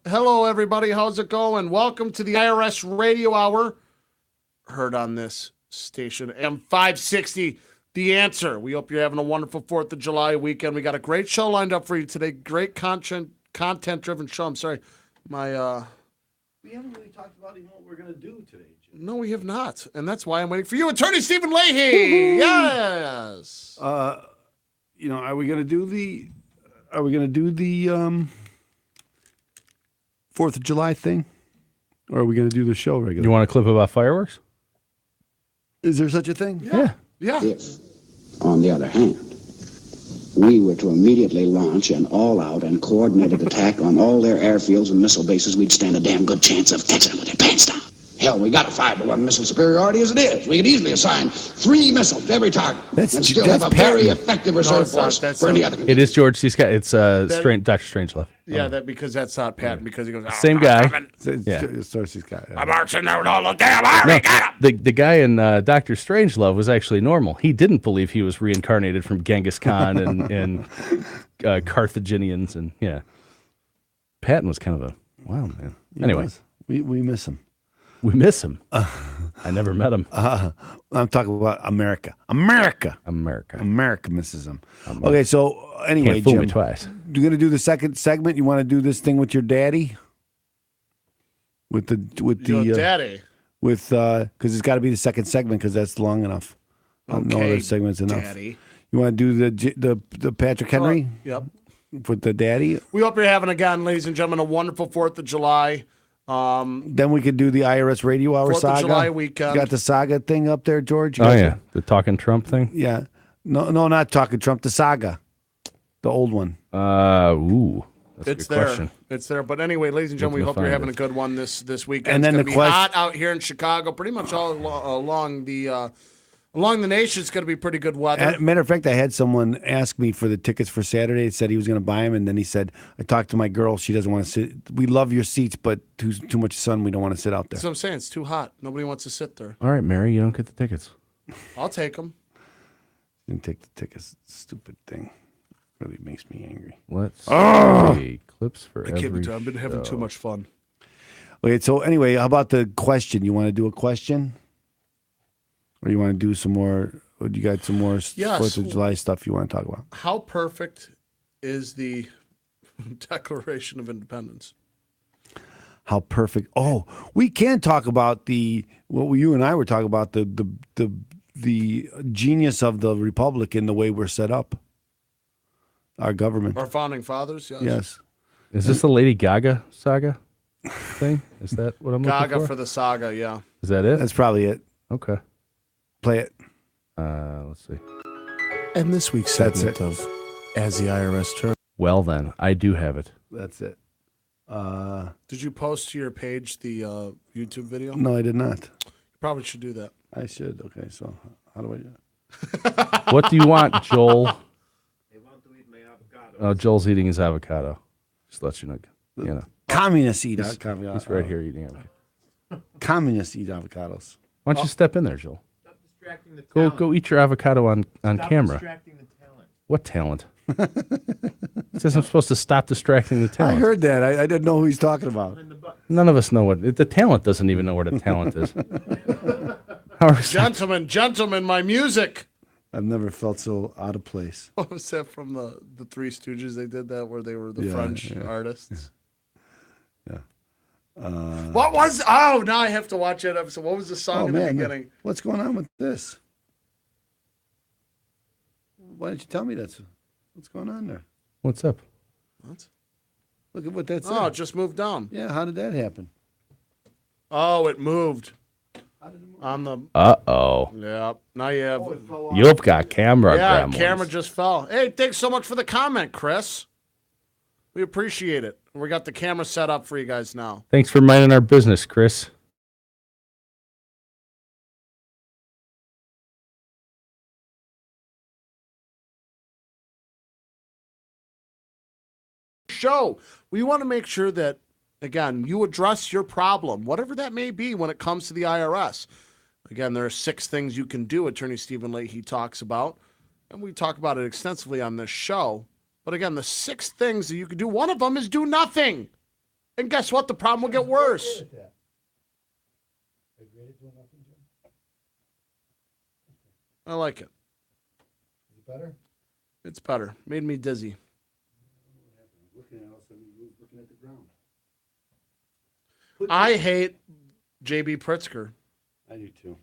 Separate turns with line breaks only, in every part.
Hello, everybody. How's it going? Welcome to the IRS Radio Hour. Heard on this station, M560, The Answer. We hope you're having a wonderful 4th of July weekend. We got a great show lined up for you today. Great content-driven show. I'm sorry.
We haven't really talked about even what we're going to do today, Jim.
No, we have not. And that's why I'm waiting for you, Attorney Stephen Leahy. Yes.
Are we going to do the 4th of July thing? Or are we going to do the show regularly?
You want a clip about fireworks?
Is there such a thing?
Yeah.
If, on the other hand, we were to immediately launch an all-out and coordinated attack on all their airfields and missile bases, we'd stand a damn good chance of catching them with their pants down. Hell, we got a 5-to-1 missile superiority as it is. We could easily assign 3 missiles to every target and still have a very effective reserve force for any other.
It is George C. Scott. It's Dr. Strangelove.
Yeah, because that's not Patton, because he goes,
Same guy.
Yeah.
I'm marching out all the damn army.
The guy in Dr. Strangelove was actually normal. He didn't believe he was reincarnated from Genghis Khan and Carthaginians. And yeah, Patton was kind of a wild man. Anyway,
we miss him.
We miss him. I never met him.
I'm talking about America. America misses him. Okay, so anyway,
Can't fool
Jim,
me twice.
you're going to do the second segment? You want to do this thing with your daddy? With
Your daddy.
because it's got to be the second segment because that's long enough. No other segment's enough.
Daddy.
You want to do the Patrick Henry
Yep.
with the daddy?
We hope you're having, again, ladies and gentlemen, a wonderful 4th of July.
Then we could do the IRS Radio Hour
4th of
saga.
July weekend.
You got the saga thing up there, George? You
Oh,
got
yeah. The talking Trump thing?
Yeah. No, not talking Trump. The saga. The old one.
Ooh. That's
It's
a good
there.
question.
It's there. But anyway, ladies and gentlemen, we
Looking
hope
to
you're
find
having
it.
a good one this weekend.
And then
it's
the
going to be hot out here in Chicago, pretty much all along the nation. It's going to be pretty good weather.
Matter of fact, I had someone ask me for the tickets for Saturday. He said he was going to buy them, and then he said, I talked to my girl. She doesn't want to sit. We love your seats, but too much sun. We don't want to sit out there.
That's what I'm saying. It's too hot. Nobody wants to sit there.
All right, Mary, you don't get the tickets.
I'll take them.
Didn't take the tickets. Stupid thing. Really makes me angry.
Let's see. Clips for
I can't
every
be done. I've been having too much fun.
Okay, so anyway, how about the question? You want to do a question? Or you want to do some more? Or you got some more 4th of July stuff you want to talk about?
How perfect is the Declaration of Independence?
How perfect. Oh, we can talk about what you and I were talking about, the genius of the Republic in the way we're set up. Our government.
Our founding fathers, yes.
Yes.
Is this the Lady Gaga saga thing? Is that what I'm looking
Gaga
for?
for the saga, yeah.
Is that it?
That's probably it.
Okay.
Play it.
Let's see.
And this week's
That's
segment of As the IRS Turns.
Well, then, I do have it.
That's it.
Did you post to your page the YouTube video?
No, I did not.
You probably should do that.
I should. Okay, so how do I do it?
What do you want, Joel? They want to eat my avocado. Oh, Joel's eating his avocado. Just let you know.
Communists eat avocados.
He's right here eating avocado.
Communists eat avocados.
Why don't you step in there, Joel?
Stop distracting the talent.
Go eat your avocado on
Stop
camera.
distracting the talent.
What talent? It says I'm supposed to stop distracting the
I
talent.
heard that. I didn't know who he's talking about.
None of us know what the talent doesn't even know what a talent is. How are we-
Gentlemen, my music.
I've never felt so out of place.
What was that from the Three Stooges? They did that where they were the French artists.
Yeah.
What was? Oh, now I have to watch that episode. What was the song in the beginning?
What's going on with this? Why didn't you tell me that's what's going on there?
What's up?
What?
Look at what that's.
Oh, it just moved down.
Yeah, how did that happen?
Oh, it moved. On the.
Uh-oh.
Yeah. Now you have.
You've got camera
Yeah,
gremlins.
camera just fell. Hey, thanks so much for the comment, Chris. We appreciate it. We got the camera set up for you guys now.
Thanks for minding our business, Chris.
Show. We want to make sure that, again, you address your problem, whatever that may be when it comes to the IRS. Again, there are 6 things you can do, Attorney Stephen Leahy talks about, and we talk about it extensively on this show. But again, the 6 things that you can do, one of them is do nothing. And guess what? The problem will get worse. I like it.
Is it better?
It's better. Made me dizzy. I hate J.B. Pritzker.
I do too.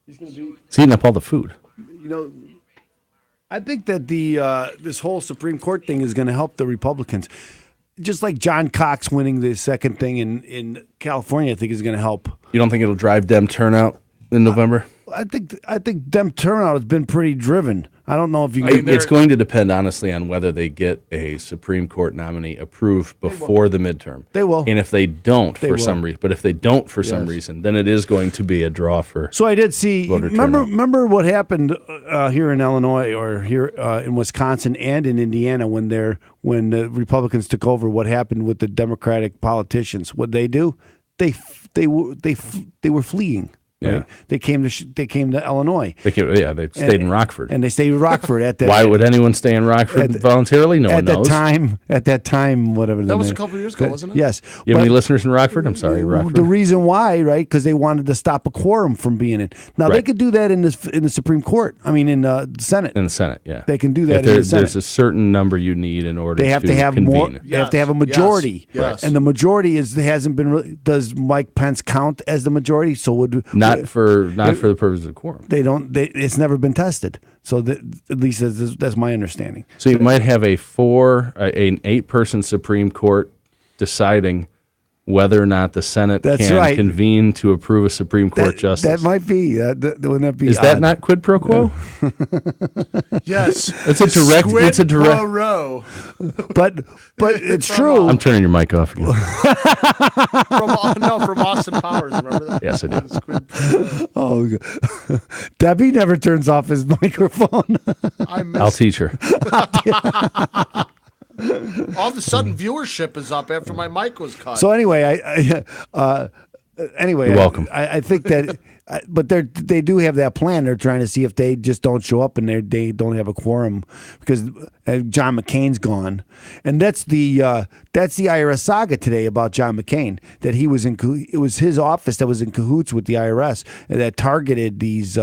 He's going to be.
He's eating up all the food.
You know, I think that this whole Supreme Court thing is going to help the Republicans. Just like John Cox winning the second thing in California, I think is going to help.
You don't think it'll drive Dem turnout in November?
I think Dem turnout has been pretty driven. I don't know if you can.
It's going to depend, honestly, on whether they get a Supreme Court nominee approved before the midterm.
They will.
And if they don't for some reason, but if they don't for some reason, then it is going to be a draw for.
So I did see. Remember what happened here in Illinois or here in Wisconsin and in Indiana when the Republicans took over. What happened with the Democratic politicians? What they do? They were fleeing. Right?
Yeah,
they came to Illinois.
They stayed in Rockford,
and they stayed in Rockford at that.
Why would anyone stay in Rockford voluntarily? No one knows.
At that time, whatever.
That was a couple of years ago, wasn't it?
Yes.
You have any listeners in Rockford? I'm sorry, Rockford.
The reason why, right? Because they wanted to stop a quorum from being in. Now they could do that in the Supreme Court. I mean, in the Senate.
In the Senate, yeah,
they can do that. In the Senate.
There's a certain number you need in order.
They have to have
convene.
more. They have to have a majority.
Yes.
And the majority hasn't been. Does Mike Pence count as the majority? So would
not for the purpose of quorum.
It's never been tested. So at least that's my understanding.
So you might have an 8-person Supreme Court deciding whether or not the Senate can convene to approve a Supreme Court justice.
That might be. Wouldn't that be?
Is that not quid pro quo?
Yes.
It's a direct. It's a direct.
Pro row.
But it's true.
I'm turning your mic off again.
From Austin Powers. Remember that?
Yes, I do.
Oh, Debbie never turns off his microphone.
I'll teach her.
All of a sudden, viewership is up after my mic was cut.
So anyway,
You're welcome.
I think that, but they do have that plan. They're trying to see if they just don't show up and they don't have a quorum because John McCain's gone, and that's the IRS saga today about John McCain. That it was his office that was in cahoots with the IRS and that targeted these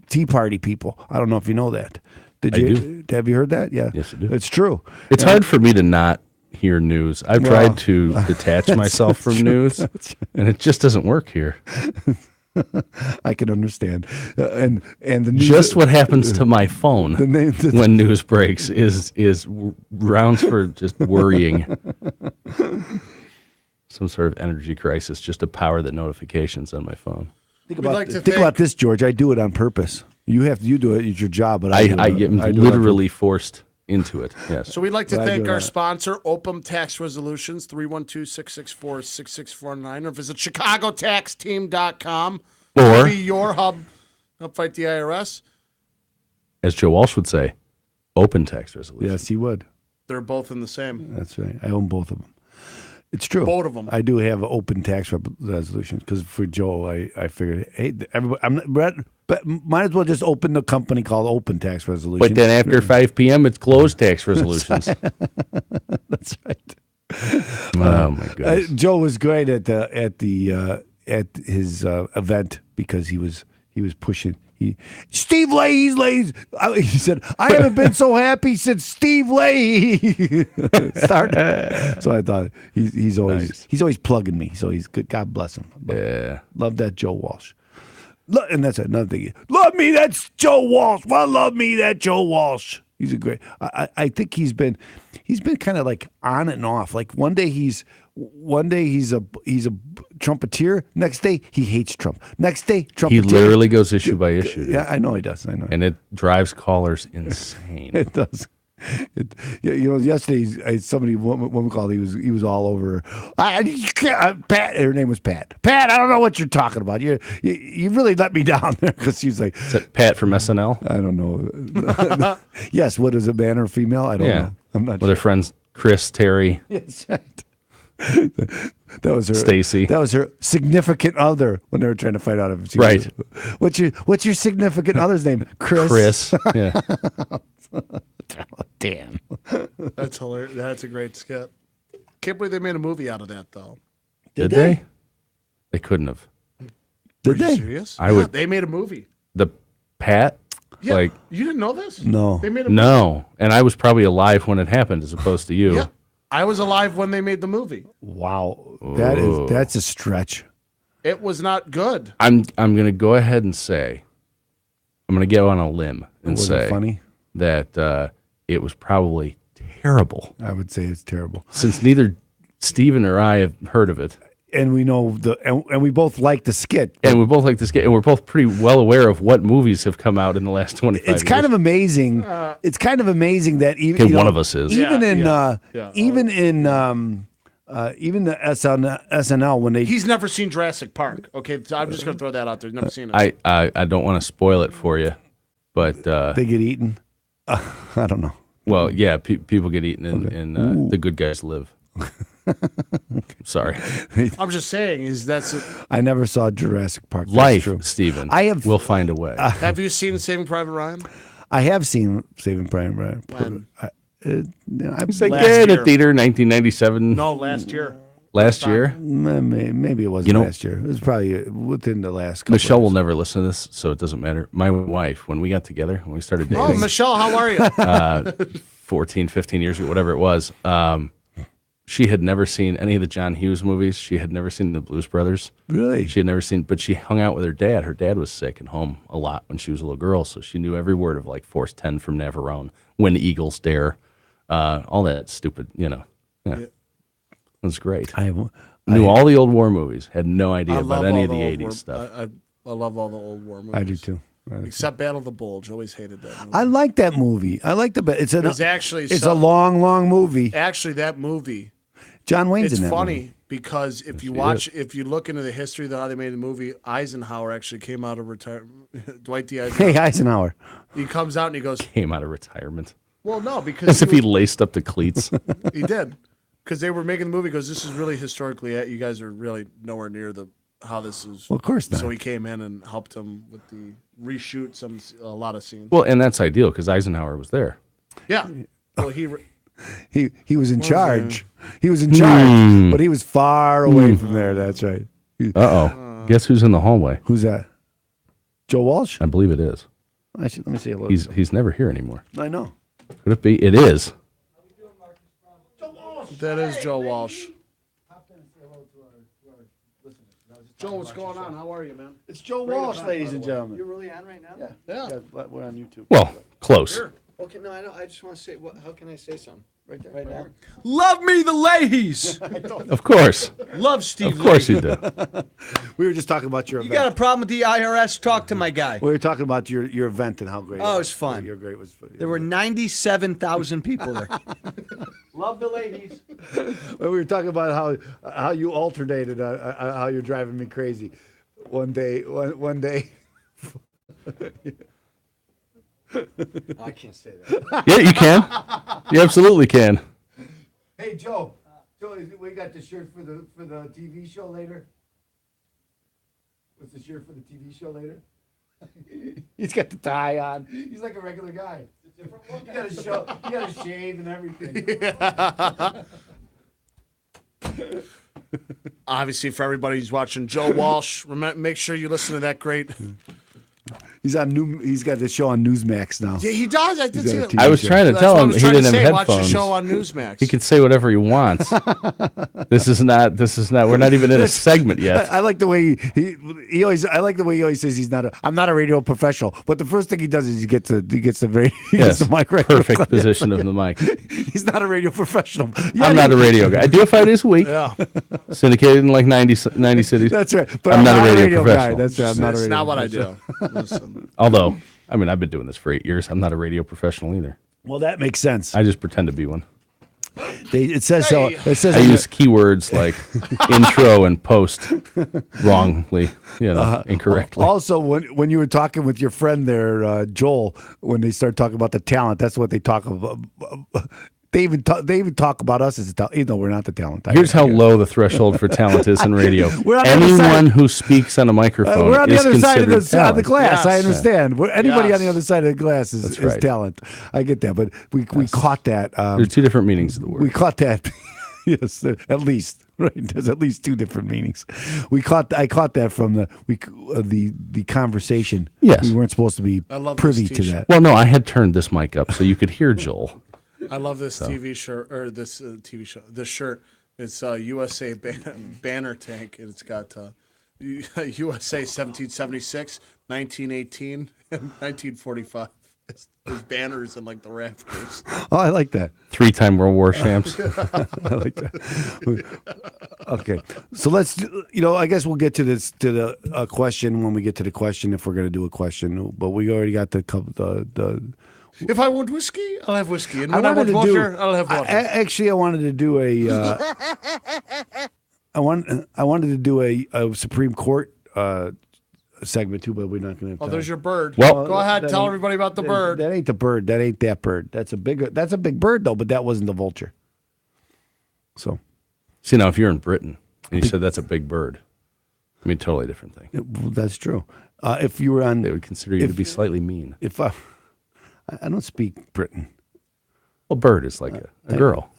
Tea Party people. I don't know if you know that. Have you heard that? Yeah.
Yes, I do.
It's true.
It's hard for me to not hear news. I've tried to detach myself from news, and it just doesn't work here.
I can understand. And the news,
just what happens to my phone when news breaks is rounds for just worrying. Some sort of energy crisis just to power the notifications on my phone.
Think about this, George. I do it on purpose. You do it. It's your job, but I
am literally forced into it. Yes.
So we'd like to thank our sponsor, Opum Tax Resolutions, 312-664-6649, or visit ChicagoTaxTeam.com.
Or
be your hub. Help fight the IRS.
As Joe Walsh would say, Open Tax Resolutions.
Yes, he would.
They're both in the same.
That's right. I own both of them. It's true.
Both of them.
I do have open tax resolutions because for Joe, I figured, hey, everybody, but might as well just open the company called Open Tax Resolutions.
But then after 5 p.m., it's closed tax resolutions.
That's right.
Oh my goodness.
Joe was great at his event because he was pushing. Steve Leahy's he said, I haven't been so happy since Steve Leahy started. So I thought he's always plugging me. So he's good. God bless him.
Yeah.
Love that Joe Walsh. And that's another thing. Love me, that's Joe Walsh. Well, love me, that Joe Walsh. He's a great. I think he's been kind of like on and off. Like one day he's a trumpeter. Next day he hates Trump. Next day trumpeter.
He literally goes issue by issue.
Yeah, I know he does. I know,
and it drives callers insane.
It does. Yesterday, woman called. He was all over. Pat. Her name was Pat. Pat, I don't know what you're talking about. You really let me down there because she's like.
Is that Pat from SNL?
I don't know. Yes. What is it, man or female? I don't know. I'm not.
Well, their friends Chris, Terry.
Yes. Right. That was her.
Stacy.
That was her significant other when they were trying to find out if she
was.
What's your significant other's name? Chris.
Chris. Yeah.
Oh, damn.
That's hilarious. That's a great skit. Can't believe they made a movie out of that, though.
Did they? They couldn't have.
Did
Are you
they?
serious?
I would-
They made a movie.
The Pat?
Yeah.
Like,
You didn't know this?
No.
They made a movie.
no. And I was probably alive when it happened as opposed to you.
Yeah. I was alive when they made the movie.
Wow.
Ooh.
That's a stretch.
It was not good.
I'm going to go ahead and say, I'm going to go on a limb and
Was
say
it funny?
that it was probably terrible.
I would say it's terrible.
Since neither Steven or I have heard of it.
And we know and we both like the skit.
And we both like this game, and we're both pretty well aware of what movies have come out in the last 25 years.
It's kind of amazing. It's kind of amazing that even
Okay, one of us is.
even
Yeah,
in
yeah.
even the SNL when they
He's never seen Jurassic Park. Okay, so I'm just going to throw that out there. He's never seen it.
I don't want to spoil it for you, but
they get eaten. I don't know.
well, yeah, people get eaten, and the good guys live. Sorry,
I'm just saying,
I never saw Jurassic Park. That's
life,
true.
Stephen.
We'll
find a way.
have you seen Saving Private Ryan?
I have seen Saving Private Ryan.
When?
It's like
last
in
year.
a theater, 1997.
No, last year.
Last year.
Maybe it wasn't
You know-
last year. It was probably within the last couple
Michelle will
years.
never listen to this, so it doesn't matter. My wife, when we got together, when we started dating,
Oh, Michelle, how are you?
14, 15 years ago, whatever it was, she had never seen any of the John Hughes movies. She had never seen the Blues Brothers.
Really?
She had never seen, but she hung out with her dad. Her dad was sick and home a lot when she was a little girl, so she knew every word of like Force 10 from Navarone, When Eagles Dare, all that stupid, Yeah. It was great. Knew all the old war movies. Had no idea about any of the 80s stuff.
I love all the old war movies.
I do too.
Except Battle of the Bulge. Always hated that movie.
I like that movie. I like it's
It was actually
a long movie.
Actually, that movie,
John Wayne's
it's
in that
funny
movie.
because if you look into the history of how they made the movie, Eisenhower actually came out of retirement. Dwight D. Eisenhower.
Hey, Eisenhower.
He comes out and he goes,
Came out of retirement.
well, no, because
As if he laced up the cleats.
he did. Because they were making the movie, goes, this is really historically, you guys are really nowhere near how this is.
Well, of course not.
So he came in and helped him with the reshoot a lot of scenes.
Well, and that's ideal because Eisenhower was there.
Yeah. Well,
He was in charge. He was in charge, but he was far away from there. That's right.
Uh-oh. Guess who's in the hallway?
Who's that? Joe Walsh?
I believe it is.
Let me see a little.
He's never here anymore.
I know.
Could it be? It is.
that is Joe Walsh. Joe, what's going on? How are you, man?
It's Joe Walsh, ladies and gentlemen.
You're really on right now?
Yeah.
We're on YouTube.
Well, close.
Okay, no, I know. I just want to say, how can I say something? Right there, right now.
Love me the Leahys.
Of course.
Love Steve.
Of course you
Leahy.
do.
We were just talking about your
You
event.
got a problem with the IRS? Talk to my guy.
We were talking about your event and how great.
Oh, it was fun.
Your great was.
There were 97,000 people there.
Love the ladies.
We were talking about how you alternated, how you're driving me crazy. One day.
I can't say that.
Yeah, you can. You absolutely can.
Hey Joe, we got the shirt for the TV show later. What's the shirt for the TV show later? He's got the tie on. He's like a regular guy. You got a show. You got a shave and everything.
Obviously, for everybody who's watching, Joe Walsh, make sure you listen to that great.
He's got the show on Newsmax now.
Yeah, he does. I did
He's
see
got a
that.
TV
I was
show.
trying to
That's
tell
what I
him
was
he
trying to
didn't
say.
have
Watch the
headphones.
show on Newsmax.
He can say whatever he wants. This is not. We're not even in a segment yet.
I like the way he always. I like the way he always says I'm not a radio professional. But the first thing he does is he gets the radio. He
Yes,
gets the mic right.
perfect position of the mic.
He's not a radio professional. Yeah,
I'm not a radio guy. I do it 5 days a week.
Yeah.
Syndicated in like 90 cities.
That's right. But
I'm not a radio
guy.
professional.
That's right. I'm not a
That's
radio.
not what I do. Listen.
Although, I mean, I've been doing this for 8 years. I'm not a radio professional either.
Well, that makes sense.
I just pretend to be one.
It says so. It says
I use keywords like intro and post wrongly, incorrectly.
Also, when you were talking with your friend there, Joel, when they start talking about the talent, that's what they talk about. They even talk about us as a talent, even though we're not the talent.
Here's how low the threshold for talent is in radio.
We're on the other
Anyone
side.
who speaks on a microphone
we're on the
is
other side of
considered
the
talent.
glass. I
Yes.
understand. Anybody
Yes.
on the other side of the glass is
That's right.
talent. I get that, but we caught that.
There's two different meanings of the
We
word.
caught that. Yes, at least. Right. There's at least two different meanings. I caught that from the conversation.
Yes.
We weren't supposed to be
I love
privy
this
to
t-shirt.
that.
Well, no, I had turned this mic up so you could hear Joel.
I love this TV shirt or this TV show. This shirt. It's USA banner tank, and it's got USA 1776, 1918, and 1945. There's banners and like the rafters.
Oh, I like that.
3-time World War champs.
I like that. Okay, so let's. I guess we'll get to the question when we get to the question if we're going to do a question. But we already got the.
If I want whiskey, I'll have whiskey, and when I want water, I'll have water.
Actually, I wanted to do a. I wanted to do a Supreme Court segment too, but we're not going to.
Oh, there's your bird.
Well,
go ahead, tell everybody about the bird.
That ain't the bird. That ain't that bird. That's a big bird though, but that wasn't the vulture. So,
See, now if you're in Britain and you said that's a big bird, I mean, totally different thing.
that's true. If you were on,
They would consider you to be slightly mean.
if I don't speak Britain.
Well, bird is like a girl.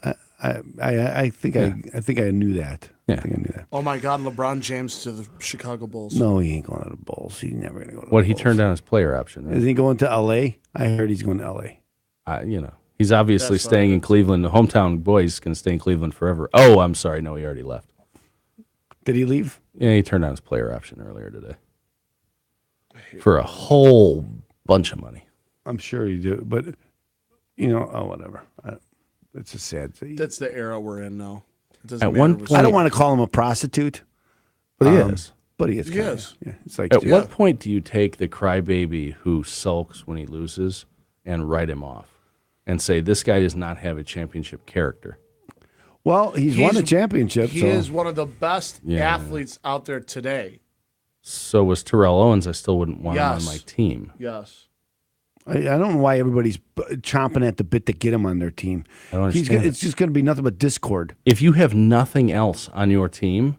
I think I knew that.
Yeah.
I think I knew that.
Oh my God, LeBron James to the Chicago Bulls.
No, he ain't going to the Bulls. He's never going to go to the
What, he
Bulls.
turned down his player option, right?
Is he going to L.A.? I heard he's going to L.A.
He's obviously
That's
staying
what it
in Cleveland. The hometown boy's going to stay in Cleveland forever. Oh, I'm sorry. No, he already left.
Did he leave?
Yeah, he turned down his player option earlier today for a whole bunch of money.
I'm sure he did, but whatever. It's a sad thing.
That's the era we're in now. It doesn't
At
matter
one
if it's-
point-
I don't want to call him a prostitute,
But he is.
but he is.
He
kinda.
is.
Yeah, it's like
At what point do you take the crybaby who sulks when he loses and write him off and say, this guy does not have a championship character?
Well, he's won a championship.
He
so.
is one of the best
Yeah.
athletes out there today.
So was Terrell Owens. I still wouldn't want him on
Yes.
my team.
Yes.
I don't know why everybody's chomping at the bit to get him on their team.
I don't understand.
It's just going to be nothing but discord.
If you have nothing else on your team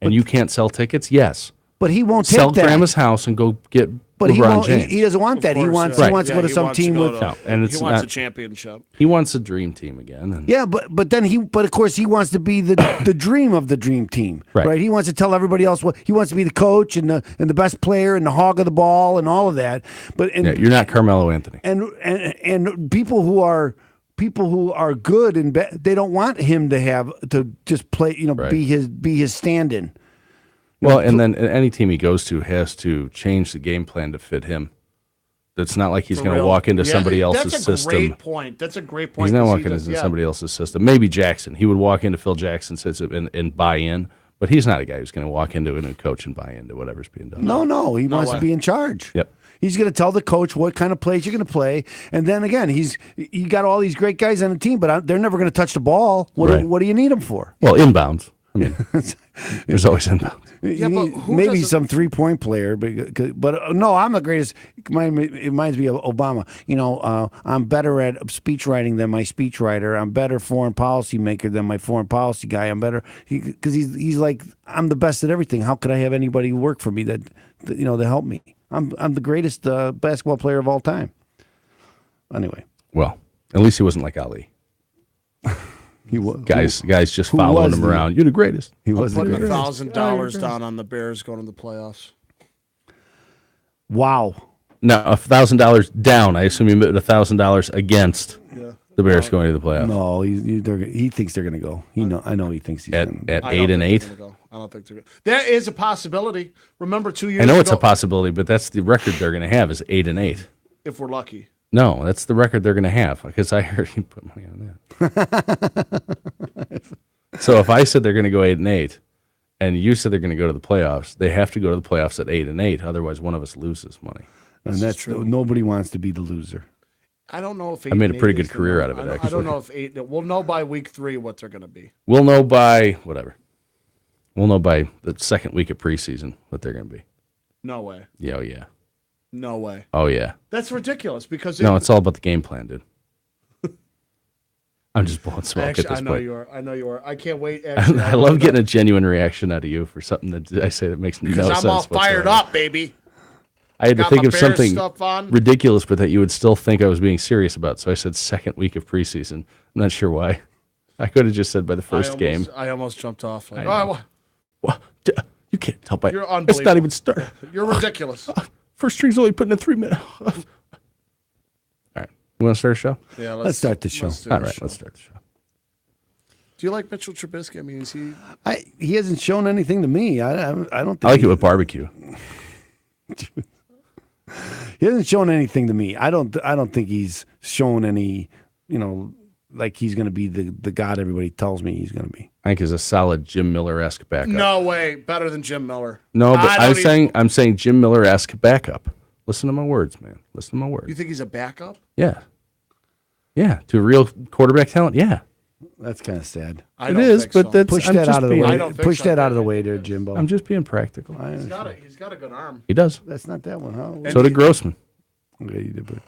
and you can't sell tickets, yes.
But he won't take
Sell
that.
Grandma's house and go get
But
LeBron
he won't.
James.
He doesn't want that. He
Of
wants.
course,
He wants to go to some team with.
No, and it's
he wants
not-
a championship.
He wants a dream team again. And
Yeah, but of course he wants to be the dream of the dream team,
Right.
He wants to tell everybody else what he wants to be the coach and the best player and the hog of the ball and all of that. But
yeah, you're not Carmelo Anthony.
and people who are good and they don't want him to just play.
Right.
Be his stand-in.
Well, and then any team he goes to has to change the game plan to fit him. It's not like he's
For
going to
real.
walk into
Yeah,
somebody else's
That's a
system.
great point. That's a great point.
He's not
'cause
walking
he does-
into
yeah.
somebody else's system. Maybe Jackson. He would walk into Phil Jackson's system and buy in, but he's not a guy who's going to walk into it and coach and buy into whatever's being done.
No, he wants
way.
to be in charge.
Yep.
He's going to tell the coach what kind of plays you're going to play, and then again, you got all these great guys on the team, but they're never going to touch the ball.
Right.
What do you need them for?
Well, inbounds. I mean, there's always inbounds.
Yeah,
You
but
need
who
maybe
doesn't-
some 3-point player, but no, I'm the greatest. It reminds me of Obama. I'm better at speech writing than my speech writer. I'm better foreign policy maker than my foreign policy guy. I'm better because he's like, I'm the best at everything. How could I have anybody work for me that to help me? I'm the greatest basketball player of all time. Anyway,
Well, at least he wasn't like Ali.
he was
Guys just
who
following
was
him
the-
around. You're the greatest.
He was the
Putting
greatest.
$1,000 down on the Bears going to the playoffs.
Wow.
No, $1,000 down. I assume you meant $1,000 against the Bears going to the playoffs.
No, he thinks they're going to go. I know he thinks he's
At
going to.
at
I don't
8 and
think
8.
they're gonna go. I don't think they're going to. There is a possibility. Remember 2 years
I know
ago,
it's a possibility, but that's the record they're going to have is 8 and 8.
if we're lucky.
No, that's the record they're going to have because I heard you put money on that. So if I said they're going to go 8 and 8, and you said they're going to go to the playoffs, they have to go to the playoffs at 8 and 8. Otherwise, one of us loses money.
And that's
true.
nobody wants to be the loser.
I don't know if
I made a pretty
8
good
is the
career
number.
out of it,
I
actually.
don't know if 8. We'll know by week 3 what they're going to be.
We'll know by whatever. We'll know by the second week of preseason what they're going to be.
No way.
Yeah, oh yeah,
No way.
oh yeah.
That's ridiculous because
No, it's all about the game plan, dude. I'm just blowing smoke
actually,
at this
I know
point.
you are. I know you are. I can't wait. Actually,
I love getting a genuine reaction out of you for something that I say that makes no sense.
I'm all fired
whatsoever.
up, baby.
I had to
Got
think
my
of
Bears
something
stuff on.
ridiculous, but that you would still think I was being serious about. So I said second week of preseason. I'm not sure why. I could have just said by the first game.
I almost jumped off. Like,
I know.
well,
You can't tell by.
You're
It's not
unbelievable.
even start.
You're ridiculous.
First string's only putting in 3 minutes. All right. You want to start a show?
Yeah,
Let's start the show.
do
All
the
right,
show.
let's start the show.
Do you like Mitchell Trubisky? I mean, is he?
He hasn't shown anything to me. I don't think
I like it with barbecue.
He hasn't shown anything to me. I don't think he's shown any, like he's going to be the god everybody tells me he's going to be.
I think he's a solid Jim Miller-esque backup.
No way, better than Jim Miller.
No, but
I don't even-
I'm saying Jim Miller-esque backup. Listen to my words, man. Listen to my words.
You think he's a backup?
Yeah. Yeah, to a real quarterback talent, yeah.
That's kind of sad.
I
It
don't
is,
think
but
so.
that's
Push
I'm
that
just
out of the
being-
I
way.
don't think
Push
so.
that out of the way there, Jimbo.
I'm just being practical.
He's got a good arm.
He does.
That's not that one, huh?
So did Grossman.
Okay, you did, but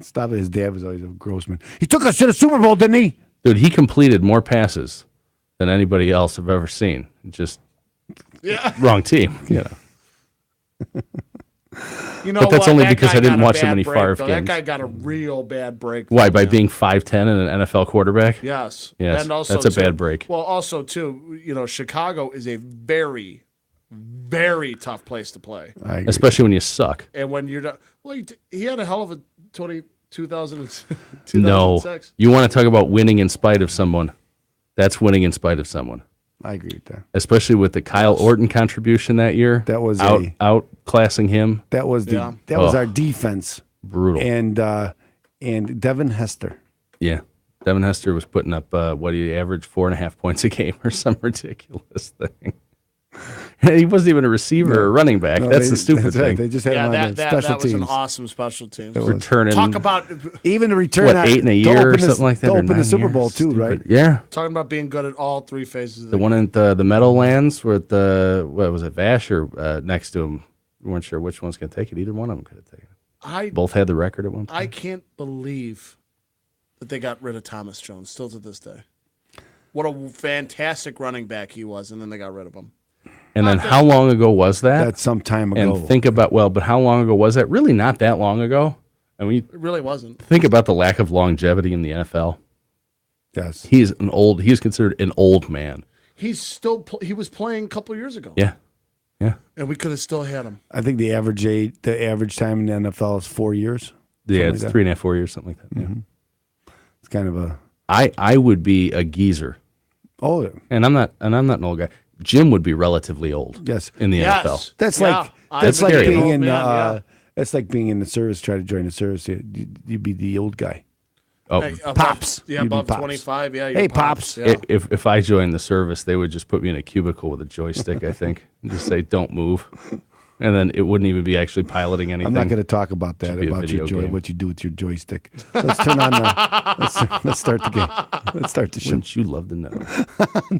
stop it. His dad was always a Grossman. He took us to the Super Bowl, didn't he?
Dude, he completed more passes than anybody else I've ever seen. Just
Yeah.
wrong team.
You know
But that's
what?
only
That
because
guy
I didn't
got a
watch so
bad
many
break,
Favre
though.
games.
That guy got a real bad break.
Why? By
Yeah.
being 5'10" and an NFL quarterback?
Yes.
Yes,
And also,
that's a
too-
bad break.
Well, also, too, Chicago is a very, very tough place to play.
I agree.
Especially when you suck.
And when you're not, well, he had a hell of a 2006.
No. You want to talk about winning in spite of someone. That's winning in spite of someone.
I agree with that.
Especially with the Kyle Orton contribution that year.
That was
outclassing him.
That was
Yeah.
our defense.
Brutal.
And Devin Hester.
Yeah. Devin Hester was putting up, what do you average, 4.5 points a game or some ridiculous thing. And he wasn't even a receiver or running back.
No,
that's the stupid
that's right.
thing.
They just had
Yeah,
him on the
that
special
was an
teams.
awesome special teams.
Returning.
Talk about
Even to return
what,
that-
8 in a
to
year or
open the-
something like that?
To
or
open the
9
Super
years?
Bowl too,
Stupid.
right?
Yeah.
talking about being good at all three phases. Of
The one at the Meadowlands with what was it, Vash or next to him? We weren't sure which one's going to take it. Either one of them could have taken it. Both had the record at one point.
I can't believe that they got rid of Thomas Jones still to this day. What a fantastic running back he was, and then they got rid of him.
And then how long ago was that?
That's some time ago.
And think about, but how long ago was that? Really not that long ago. And when you
It really wasn't.
think about the lack of longevity in the NFL,
yes.
he's considered an old man.
He's still he was playing a couple years ago.
Yeah. Yeah.
And we could have still had him.
I think the average time in the NFL is 4 years.
Yeah,
Something
it's
like that.
3.5, 4 years, something like that. Yeah.
It's kind of a
I would be a geezer. And I'm not an old guy. Jim would be relatively old.
Yes.
In the
Yes.
NFL.
That's
Yeah,
like
I'm
that's like
scary.
being
Old
in
man, yeah.
that's like being in the service. Try to join the service. You'd be the old guy.
Oh,
Hey, above-
Pops.
Yeah,
You'd be
above
Pops.
25. Yeah.
Hey,
you're
Pops.
Yeah.
if I joined the service, they would just put me in a cubicle with a joystick, I think, and just say, "Don't move," and then it wouldn't even be actually piloting anything.
I'm not going to talk about that,
Should be a
about your
video game.
what you do with your joystick. Let's turn on let's start the game. Let's start the show.
Wouldn't you love to know?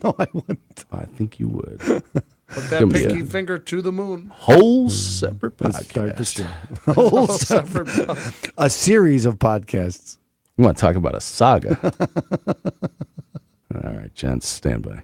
No, I wouldn't.
I think you would.
Put that
Give me
pinky
a-
finger to the moon.
Whole separate
Let's start the
podcast.
show. Whole a series of podcasts.
You want to talk about a saga? All right, gents, stand by.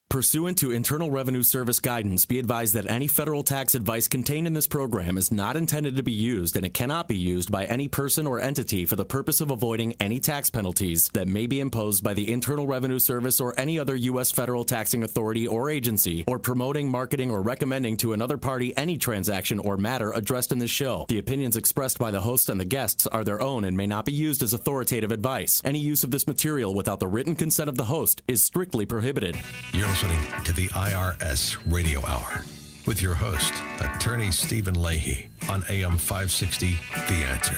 Pursuant to Internal Revenue Service guidance, be advised that any federal tax advice contained in this program is not intended to be used, and it cannot be used by any person or entity for the purpose of avoiding any tax penalties that may be imposed by the Internal Revenue Service or any other U.S. federal taxing authority or agency, or promoting, marketing, or recommending to another party any transaction or matter addressed in this show. The opinions expressed by the host and the guests are their own and may not be used as authoritative advice. Any use of this material without the written consent of the host is strictly prohibited.
You're listening to the IRS Radio Hour with your host, Attorney Stephen Leahy, on AM 560, The Answer.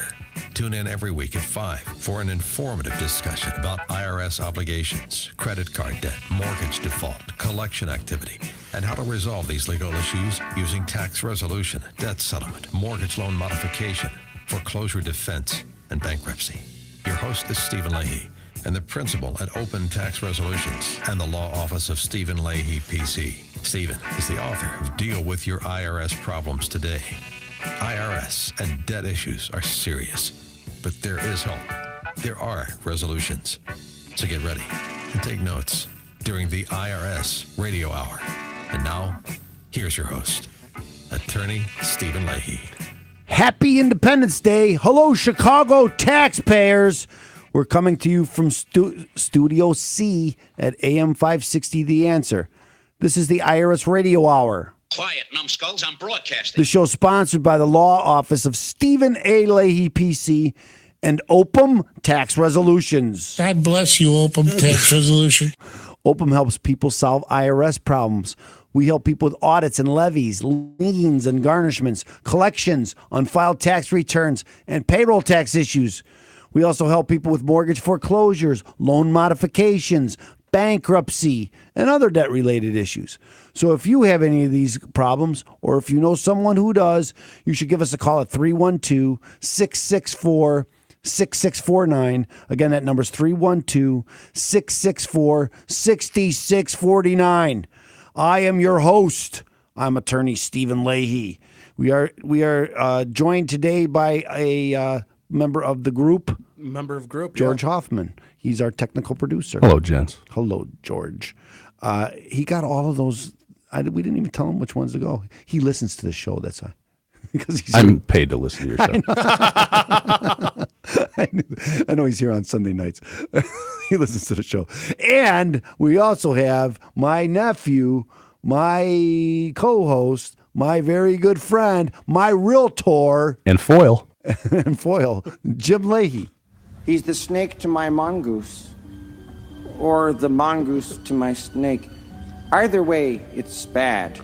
Tune in every week at 5 for an informative discussion about IRS obligations, credit card debt, mortgage default, collection activity, and how to resolve these legal issues using tax resolution, debt settlement, mortgage loan modification, foreclosure defense, and bankruptcy. Your host is Stephen Leahy, and the principal at Open Tax Resolutions and the law office of Stephen Leahy, PC. Stephen is the author of Deal with Your IRS Problems Today. IRS and debt issues are serious, but there is hope. There are resolutions. So get ready and take notes during the IRS Radio Hour. And now, here's your host, Attorney Stephen Leahy.
Happy Independence Day. Hello, Chicago taxpayers. We're coming to you from Studio C at AM 560 The Answer. This is the IRS Radio Hour.
Quiet, numbskulls, I'm broadcasting.
The show sponsored by the law office of Stephen A. Leahy, PC, and Opum Tax Resolutions.
God bless you, Opum Tax Resolution.
Opum helps people solve IRS problems. We help people with audits and levies, liens and garnishments, collections, unfiled tax returns, and payroll tax issues. We also help people with mortgage foreclosures, loan modifications, bankruptcy, and other debt-related issues. So if you have any of these problems, or if you know someone who does, you should give us a call at 312-664-6649. Again, that number's 312-664-6649. I am your host. I'm attorney Stephen Leahy. We are joined today by a member of the group. George Hoffman. He's our technical producer.
Hello, gents.
Hello, George. He got all of those. We didn't even tell him which ones to go. He listens to the show. That's why. Because
I'm paid to listen to your show.
I know he's here on Sunday nights. He listens to the show. And we also have my nephew, my co-host, my very good friend, my realtor.
And foil.
Jim Leahy.
He's the snake to my mongoose, or the mongoose to my snake. Either way, it's bad.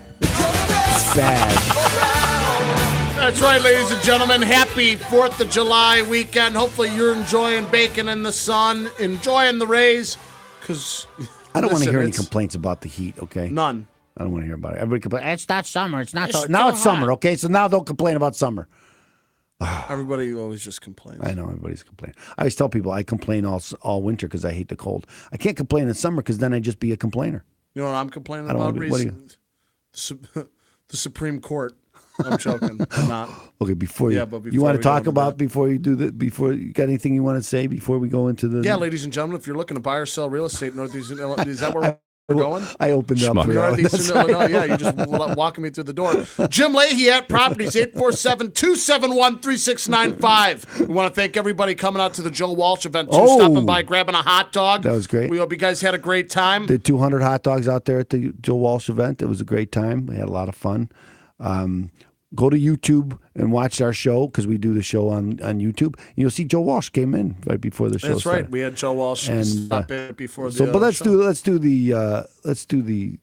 That's right, ladies and gentlemen. Happy 4th of July weekend. Hopefully you're enjoying bacon in the sun, enjoying the rays, because
I don't want to hear any complaints about the heat, okay?
None.
I don't want to hear about it. Everybody complains. It's not summer. It's not.
Now
it's summer, okay? So now don't complain about summer.
Everybody always just complains.
I know everybody's complaining. I always tell people I complain all winter because I hate the cold. I can't complain in summer because then I'd just be a complainer.
You know what I'm complaining
I don't
about
wanna be- what do
recently? The Supreme Court. I'm joking. I'm not.
Okay, before you,
Yeah, but
you
before
want
we
to
go
talk
into
about
that.
before you do that, before you got anything you want to say before we go into the
Yeah, ladies and gentlemen, if you're looking to buy or sell real estate in Northeastern Illinois, is that where we're going?
I opened up for you.
Northeastern Illinois, yeah, you're just walking me through the door. Jim Leahy at Properties, 847-271-3695. We want to thank everybody coming out to the Joe Walsh event, too, stopping by, grabbing a hot dog.
That was great.
We hope you guys had a great time.
The 200 hot dogs out there at the Joe Walsh event. It was a great time. We had a lot of fun. Go to YouTube and watch our show because we do the show on YouTube. You'll see Joe Walsh came in right before the show.
That's
started.
right. We had Joe Walsh stop in before the
But let's
show.
do the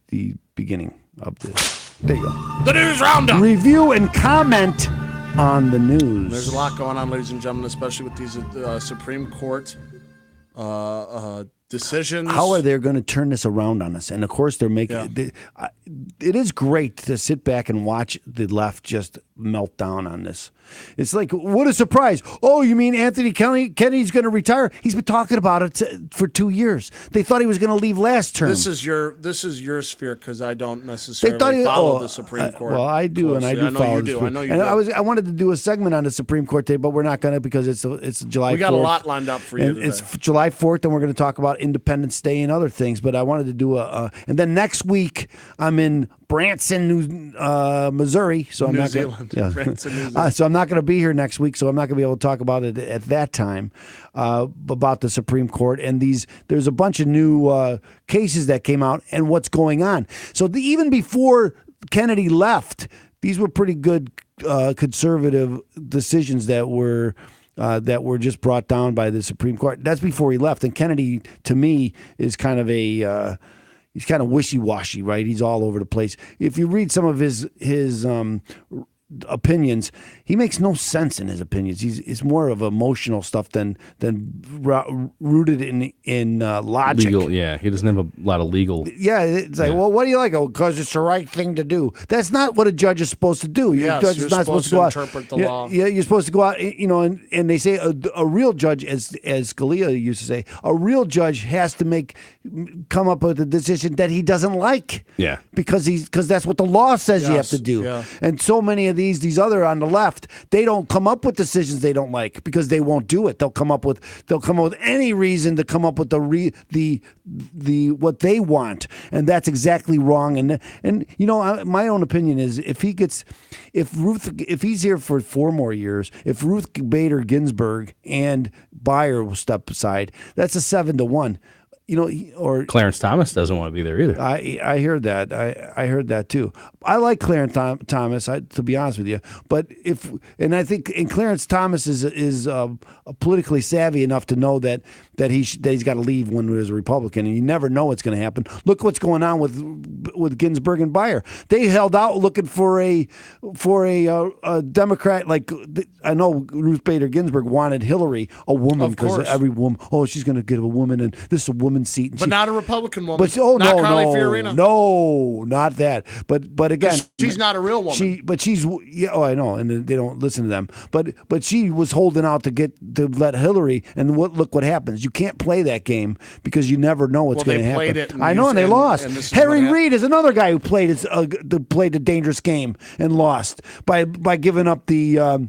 beginning of this. There you go.
The news roundup.
Review and comment on the news.
There's a lot going on, ladies and gentlemen, especially with these Supreme Court decisions.
How are they going to turn this around on us? And of course, they're making. It is great to sit back and watch the left just melt down on this. It's like, what a surprise! Oh, you mean Anthony Kennedy's going to retire? He's been talking about it for 2 years. They thought he was going to leave last term.
This is your sphere because I don't necessarily follow the Supreme Court.
Well, I do,
closely.
and I do follow.
You do. I know you
and
do.
I wanted to do a segment on the Supreme Court today, but we're not going to because it's July 4th.
We got a lot lined up for you
And
today.
it's July 4th, and we're going to talk about Independence Day and other things. But I wanted to do and then next week I'm in Branson, Missouri. So I'm
New
not
Zealand.
Gonna,
Branson, New Zealand.
so I'm not going to be here next week. So I'm not going to be able to talk about it at that time about the Supreme Court and there's a bunch of new cases that came out and what's going on. So even before Kennedy left, these were pretty good conservative decisions that were just brought down by the Supreme Court. That's before he left. And Kennedy, to me, is kind of he's kind of wishy-washy, right? He's all over the place. If you read some of his opinions, he makes no sense in his opinions. It's more of emotional stuff than rooted in logic.
Legal, yeah. He doesn't have a lot of legal.
Yeah, it's like, well, what do you like? Oh, because it's the right thing to do. That's not what a judge is supposed to do.
Yes,
Judge
you're
is not
supposed
to go out.
interpret the law.
Yeah, you're supposed to go out, and they say a real judge, as Scalia used to say, a real judge has to come up with a decision that he doesn't like.
Yeah.
Because that's what the law says you have
Yes,
to do.
yeah.
And so many of these other on the left, they don't come up with decisions they don't like because they won't do it. They'll come up with any reason to come up with the what they want, and that's exactly wrong. And you know, my own opinion is if he's here for 4 more years, if Ruth Bader Ginsburg and Beyer will step aside, that's a 7-1. You know, or
Clarence Thomas doesn't want to be there either.
I heard that. I heard that too. I like Clarence Thomas, to be honest with you. But I think Clarence Thomas is politically savvy enough to know that he's got to leave when he's a Republican, and you never know what's going to happen. Look what's going on with Ginsburg and Beyer. They held out looking for a Democrat. Like I know Ruth Bader Ginsburg wanted Hillary, a woman, because every woman. Oh, she's going to get a woman, and this is a woman's seat.
But not a Republican woman.
But not
Carly Fiorina.
No, not that. But again,
she's not a real woman.
I know, and they don't listen to them. But she was holding out to let Hillary, and look what happens. You can't play that game because you never know what's going to happen. I know, and they lost. Harry Reid is another guy who played a dangerous game and lost by giving up the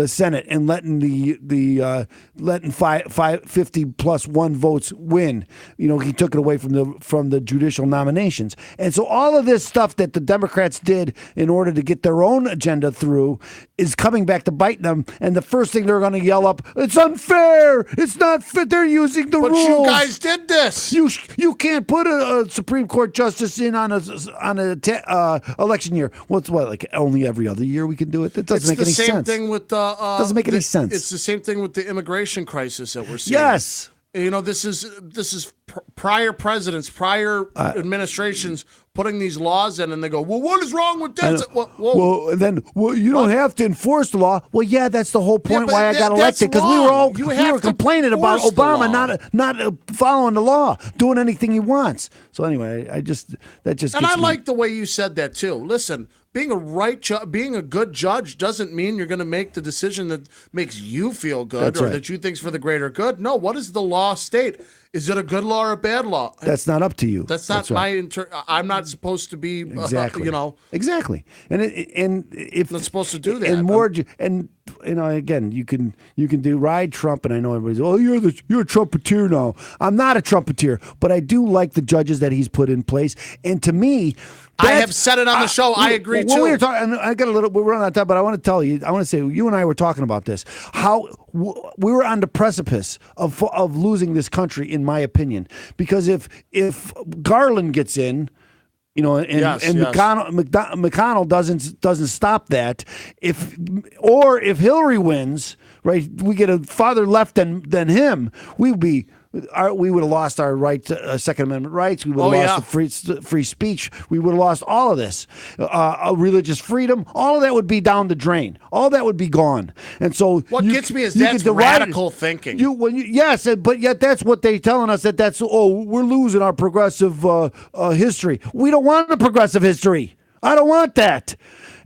Senate and letting letting 50 plus 1 votes win. You know, he took it away from the judicial nominations. And so all of this stuff that the Democrats did in order to get their own agenda through is coming back to bite them. And the first thing they're going to yell up, it's unfair. It's not fit. They're using the rules.
But you guys did this.
You can't put a Supreme Court justice in on a election year. What's like only every other year we can do it? That doesn't make any sense.
It's the same thing with
doesn't make any sense.
It's the same thing with the immigration crisis that we're seeing.
Yes.
You know, this is prior presidents, prior administrations putting these laws in, and they go, well, what is wrong with this?
You don't have to enforce the law. Well, yeah, that's the whole point why I got elected, because we were complaining about Obama not following the law, doing anything he wants. So anyway, I
like the way you said that too. Listen, being a good judge doesn't mean you're going to make the decision that makes you feel good that you think's for the greater good. No, what does the law state? Is it a good law or a bad law?
That's not up to you.
That's not I'm not supposed to be.
Exactly. Exactly. And if
not supposed to do that.
And more. And again, you can deride Trump, and I know everybody's, you're a Trumpeteer now. I'm not a Trumpeteer, but I do like the judges that he's put in place. And to me,
I have said it on the show. I agree too.
We were talking, and I got we're running out of time, but I want to tell you, say, you and I were talking about this, how we were on the precipice of losing this country, in my opinion, because if Garland gets in, and McConnell doesn't stop that, if Hillary wins, right, we get a farther left than him, we would have lost our right to Second Amendment rights. We would have lost the free speech. We would have lost all of this, religious freedom. All of that would be down the drain. All that would be gone. And so,
what gets me is that's radical thinking.
Yes, but yet that's what they're telling us. We're losing our progressive history. We don't want a progressive history. I don't want that.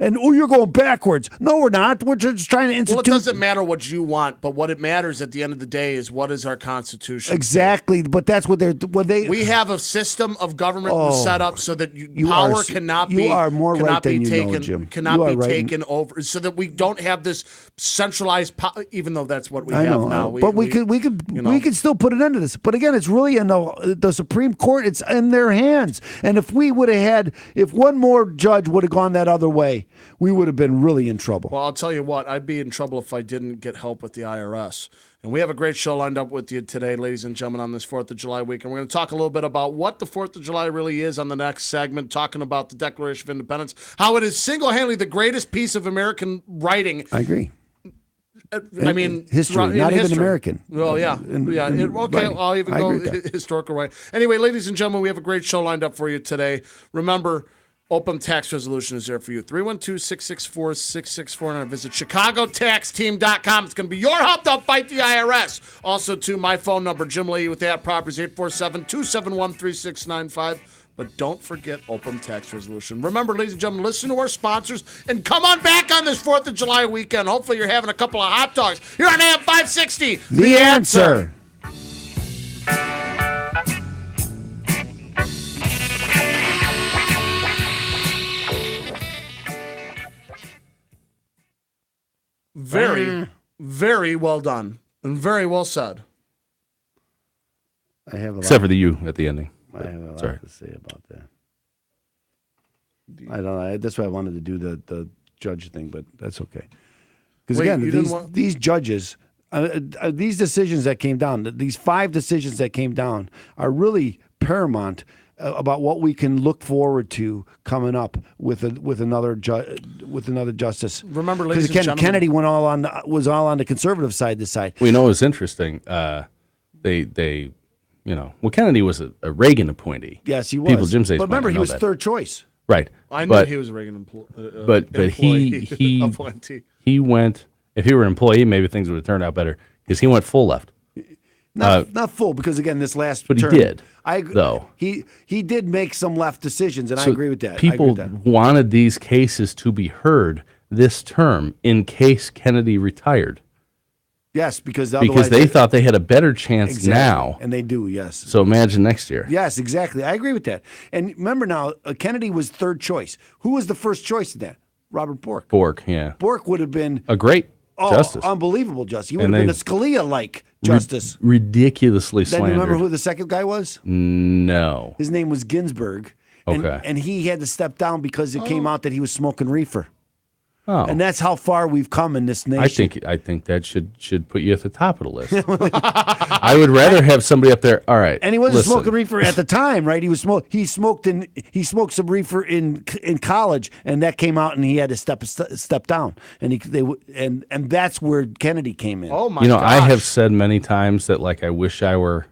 And you're going backwards. No, we're not. We're just trying to institute.
Well, it doesn't matter what you want, but what it matters at the end of the day is what is our Constitution.
Exactly, but that's what they.
We have a system of government set up so that power cannot be.
You are more right than you know, Jim.
Cannot be taken over, so that we don't have this centralized power. Even though that's what we have now.
But we could still put an end to this. But again, it's really in the Supreme Court. It's in their hands. And if one more judge would have gone that other way, we would have been really in trouble.
Well, I'll tell you what, I'd be in trouble if I didn't get help with the IRS. And we have a great show lined up with you today, ladies and gentlemen, on this 4th of July weekend. We're going to talk a little bit about what the 4th of July really is on the next segment, talking about the Declaration of Independence, how it is single-handedly the greatest piece of American writing.
I agree.
I mean,
history, not even American.
Well, yeah. I'll even go historical right. Anyway, ladies and gentlemen, we have a great show lined up for you today. Remember, Open Tax Resolution is there for you. 312-664-6649. Visit ChicagoTaxTeam.com. It's going to be your help to fight the IRS. Also, to my phone number, Jim Leahy with that properties, 847-271-3695. But don't forget Open Tax Resolution. Remember, ladies and gentlemen, listen to our sponsors and come on back on this 4th of July weekend. Hopefully you're having a couple of hot dogs. Here on AM 560.
The answer.
Very well done and very well said.
I have a
Except
lot,
for the U at the ending.
I have a lot
Sorry.
to say about that. I don't know. That's why I wanted to do the judge thing, but that's okay. Because
Wait,
again,
you didn't want-
these judges, these decisions that came down, these 5 decisions that came down, are really paramount about what we can look forward to coming up with another justice.
Remember, ladies and
because
gentlemen,
Kennedy was all on the conservative side this side.
We know it's interesting. Kennedy was a Reagan appointee.
Yes, he was.
People, Jim says,
but remember,
might
he
not
was
know that.
third choice.
Right.
I knew
but,
he was a Reagan
but he
appointee.
he went. If he were an employee, maybe things would have turned out better because he went full left.
Not full, because again, this last
But
term,
he did,
though. He did make some left decisions, and I
So
agree with that.
People wanted these cases to be heard this term in case Kennedy retired.
Yes, because
They thought they had a better chance
exactly.
now.
And they do, yes.
So imagine next year.
Yes, exactly. I agree with that. And remember now, Kennedy was third choice. Who was the first choice in that? Robert Bork.
Bork, yeah.
Bork would have been
A great justice.
unbelievable justice. He would
And
have been
they-
a Scalia-like justice.
Ridiculously
Then
slandered.
remember who the second guy was?
No.
His name was Ginsburg. And,
Okay.
and he had to step down because it came out that he was smoking reefer.
Oh.
And that's how far we've come in this nation.
I think that should put you at the top of the list. I would rather have somebody up there. All right.
And he wasn't
listen.
smoking reefer at the time, right? He smoked some reefer in college, and that came out, and he had to step down, and that's where Kennedy came in.
Oh my!
I have
gosh.
said many times that I wish I were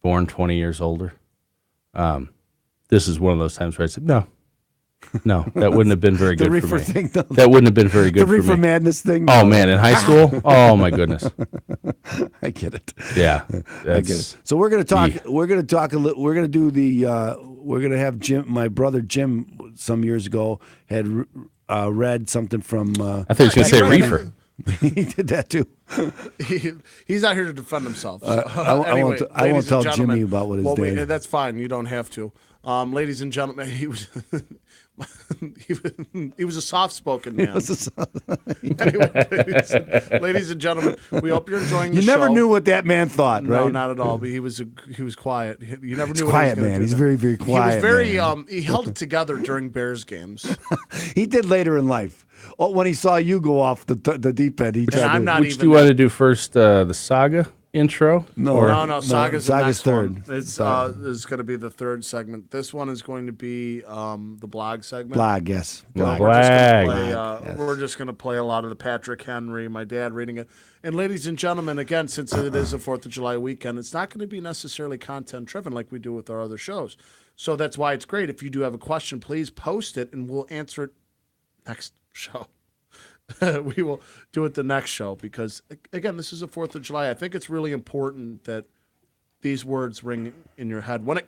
born 20 years older. This is one of those times where I said no, that wouldn't have been very
The
good
reefer
for me.
thing, though.
That wouldn't have been very good
The
for
reefer
me.
madness thing.
Oh man, in high school? Oh my goodness.
I get it.
Yeah,
I get it. So we're gonna talk. We're gonna talk a little. We're gonna do the. We're gonna have Jim. My brother Jim, some years ago, had read something from.
I thought you were going to say reefer.
He did that too.
He's not here to defend himself. So,
I won't
ladies
tell
and gentlemen,
Jimmy about what his day is.
That's fine. You don't have to. Ladies and gentlemen, he was he was a soft-spoken man. Anyway, ladies and gentlemen, we hope you're enjoying the
You
show.
never knew what that man thought,
No,
right?
not at all. But he was quiet. You never
He's
knew.
quiet,
what he was gonna
man.
do
He's
then.
very, very quiet.
He was very.
man.
He held it together during Bears games.
He did later in life. Oh, when he saw you go off the deep end, he tried
I'm
to.
not
Which
even.
do you want to do first? The saga intro?
No, Saga's the next
third.
one. It's going to be the third segment. This one is going to be the blog segment.
Blog, yes.
Blog.
We're just going to play a lot of the Patrick Henry, my dad reading it. And ladies and gentlemen, again, since it is a 4th of July weekend, it's not going to be necessarily content driven like we do with our other shows. So that's why it's great. If you do have a question, please post it and we'll answer it next show. We will do it the next show because, again, this is a 4th of July. I think it's really important that these words ring in your head. When in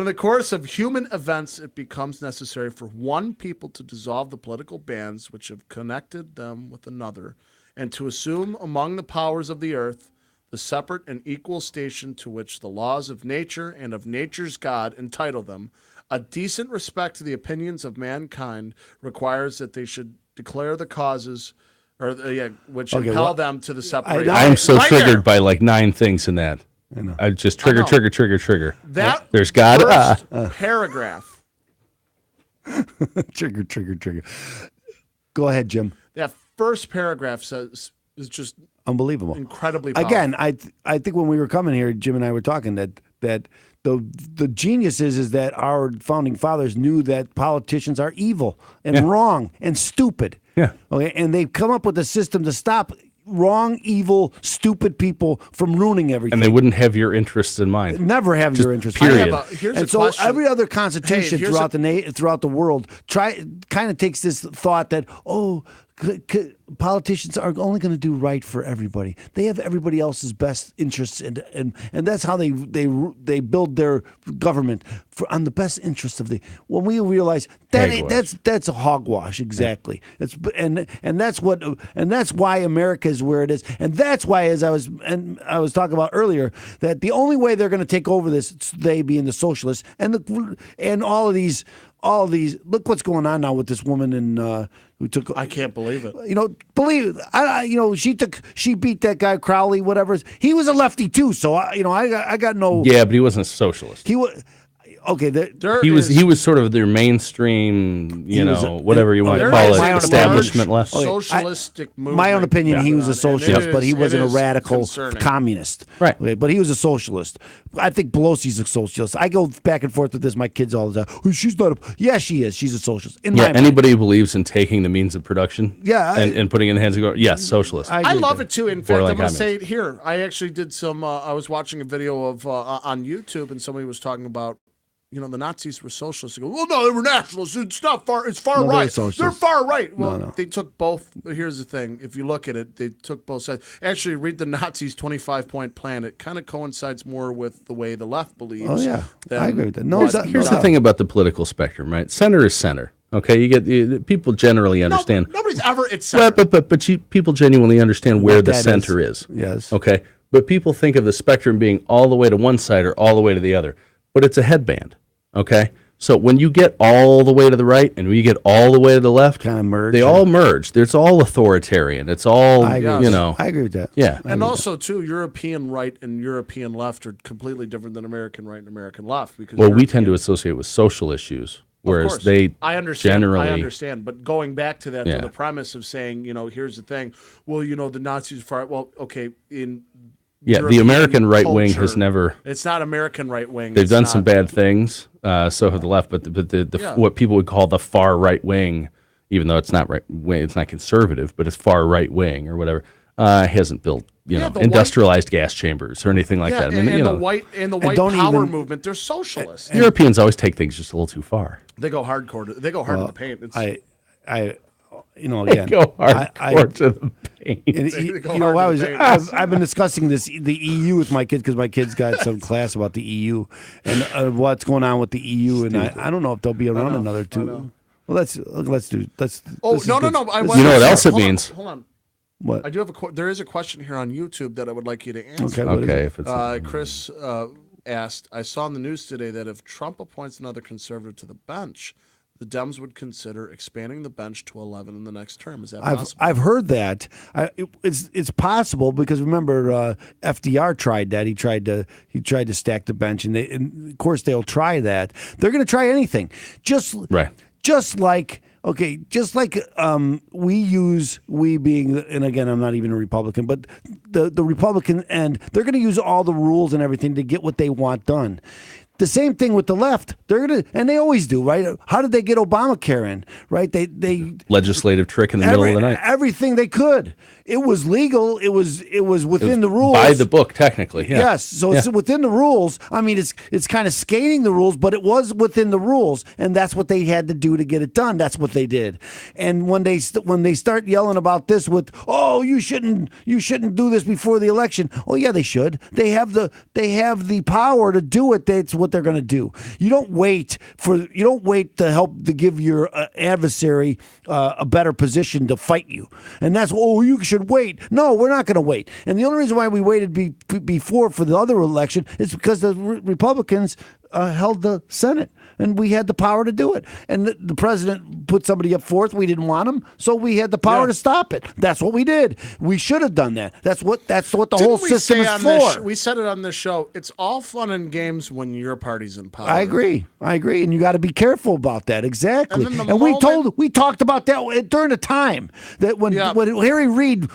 the course of human events, it becomes necessary for one people to dissolve the political bands which have connected them with another and to assume among the powers of the earth the separate and equal station to which the laws of nature and of nature's God entitle them. A decent respect to the opinions of mankind requires that they should declare the causes which impel them to the separation.
I am so
Right
triggered
there.
by 9 things in that. I just trigger.
That
There's God.
first paragraph.
Trigger. Go ahead, Jim.
That first paragraph is just
Unbelievable.
incredibly powerful.
Again, I think when we were coming here, Jim and I were talking that the genius is that our founding fathers knew that politicians are evil and wrong and stupid.
Yeah.
Okay, and they've come up with a system to stop wrong, evil, stupid people from ruining everything.
And they wouldn't have your interests in mind.
Never have your interest.
period.
Here's
And
a
so
question.
every other constitution
Hey,
throughout the world kind of takes this thought that politicians are only going to do right for everybody. They have everybody else's best interests, and that's how they build their government on the best interests of the. When we realize that's a hogwash, exactly. That's why America is where it is, and that's why, as I was talking about earlier, that the only way they're going to take over this, they being the socialists, and all of these. Look what's going on now with this woman in who took.
I can't believe it.
She beat that guy Crowley, whatever. He was a lefty too, so I got no.
Yeah, but he wasn't a socialist.
He was. Okay,
he was sort of their mainstream, whatever you want to call it, establishment left.
Socialistic movement.
My own opinion, he was a socialist, but he wasn't a radical communist.
Right.
Okay, but he was a socialist. I think Pelosi's a socialist. I go back and forth with this. My kids all the time. Oh, she's not yeah, she is. She's a socialist.
Anybody who believes in taking the means of production and putting it in the hands of government, yes, socialist.
I love it too. In fact, I'm going to say it here. I actually did some, I was watching a video of on YouTube, and somebody was talking about, the Nazis were socialists. They go, well, no, they were nationalists. It's not far. It's far right. They're far right. Well, they took both. Here's the thing. If you look at it, they took both sides. Actually, read the Nazis' 25-point plan. It kind of coincides more with the way the left believes.
Oh, yeah. I agree with that.
Here's the thing about the political spectrum, right? Center is center. Okay, you get people generally understand.
Nobody's ever at center.
But people genuinely understand where the center is.
Yes.
Okay, but people think of the spectrum being all the way to one side or all the way to the other. But it's a headband. Okay, so when you get all the way to the right and when you get all the way to the left,
kind of merge.
They all merge. It's all authoritarian. It's all
I agree with that.
Yeah,
and also too, European right and European left are completely different than American right and American left. Because
we tend to associate with social issues, whereas they
I understand.
generally.
I understand, but going back to that, to the premise of saying, here's the thing. Well, the Nazis far. Well, okay, in
the American right wing has never.
It's not American right wing.
They've done some bad things. So have the left, but what people would call the far right wing, even though it's not right wing, it's not conservative, but it's far right wing or whatever, hasn't built industrialized gas chambers or anything like that.
And the white power movement, they're socialists.
Europeans always take things just a little too far.
They go hardcore. They go hard to the paint.
Again,
they go hardcore to the paint.
I've been discussing the EU with my kids because my kids got some class about the EU and what's going on with the EU, and I don't know if they'll be around another two. Well, let's do.
Oh no!
You know what else it means?
Hold on.
What?
I do have there is a question here on YouTube that I would like you to answer.
Okay. If it's
Chris asked, I saw in the news today that if Trump appoints another conservative to the bench, the Dems would consider expanding the bench to 11 in the next term. Is that possible?
I've heard that. It's possible because remember FDR tried that. He tried to stack the bench, and of course they'll try that. They're going to try anything. Just like we being, and again, I'm not even a Republican, but the Republican end, they're going to use all the rules and everything to get what they want done. The same thing with the left. They're gonna, and they always do, right? How did they get Obamacare in? Right? They
legislative trick in the middle of the night.
Everything they could. It was legal. It was within the rules.
By the book, technically. Yeah.
Yes. So it's within the rules. I mean, it's kind of skating the rules, but it was within the rules, and that's what they had to do to get it done. That's what they did. And when they start yelling about this with, oh, you shouldn't do this before the election. Oh yeah, they should. They have the power to do it. That's what they're going to do. You don't wait to help to give your adversary a better position to fight you. And that's, you should wait. No, we're not going to wait. And the only reason why we waited before for the other election is because the Republicans held the Senate, and we had the power to do it. And the president put somebody up fourth. We didn't want him, so we had the power to stop it. That's what we did. We should have done that. That's what the whole system is for.
We said it on this show. It's all fun and games when your party's in power.
I agree, and you got to be careful about that. Exactly. And we talked about that during the time that when Harry Reid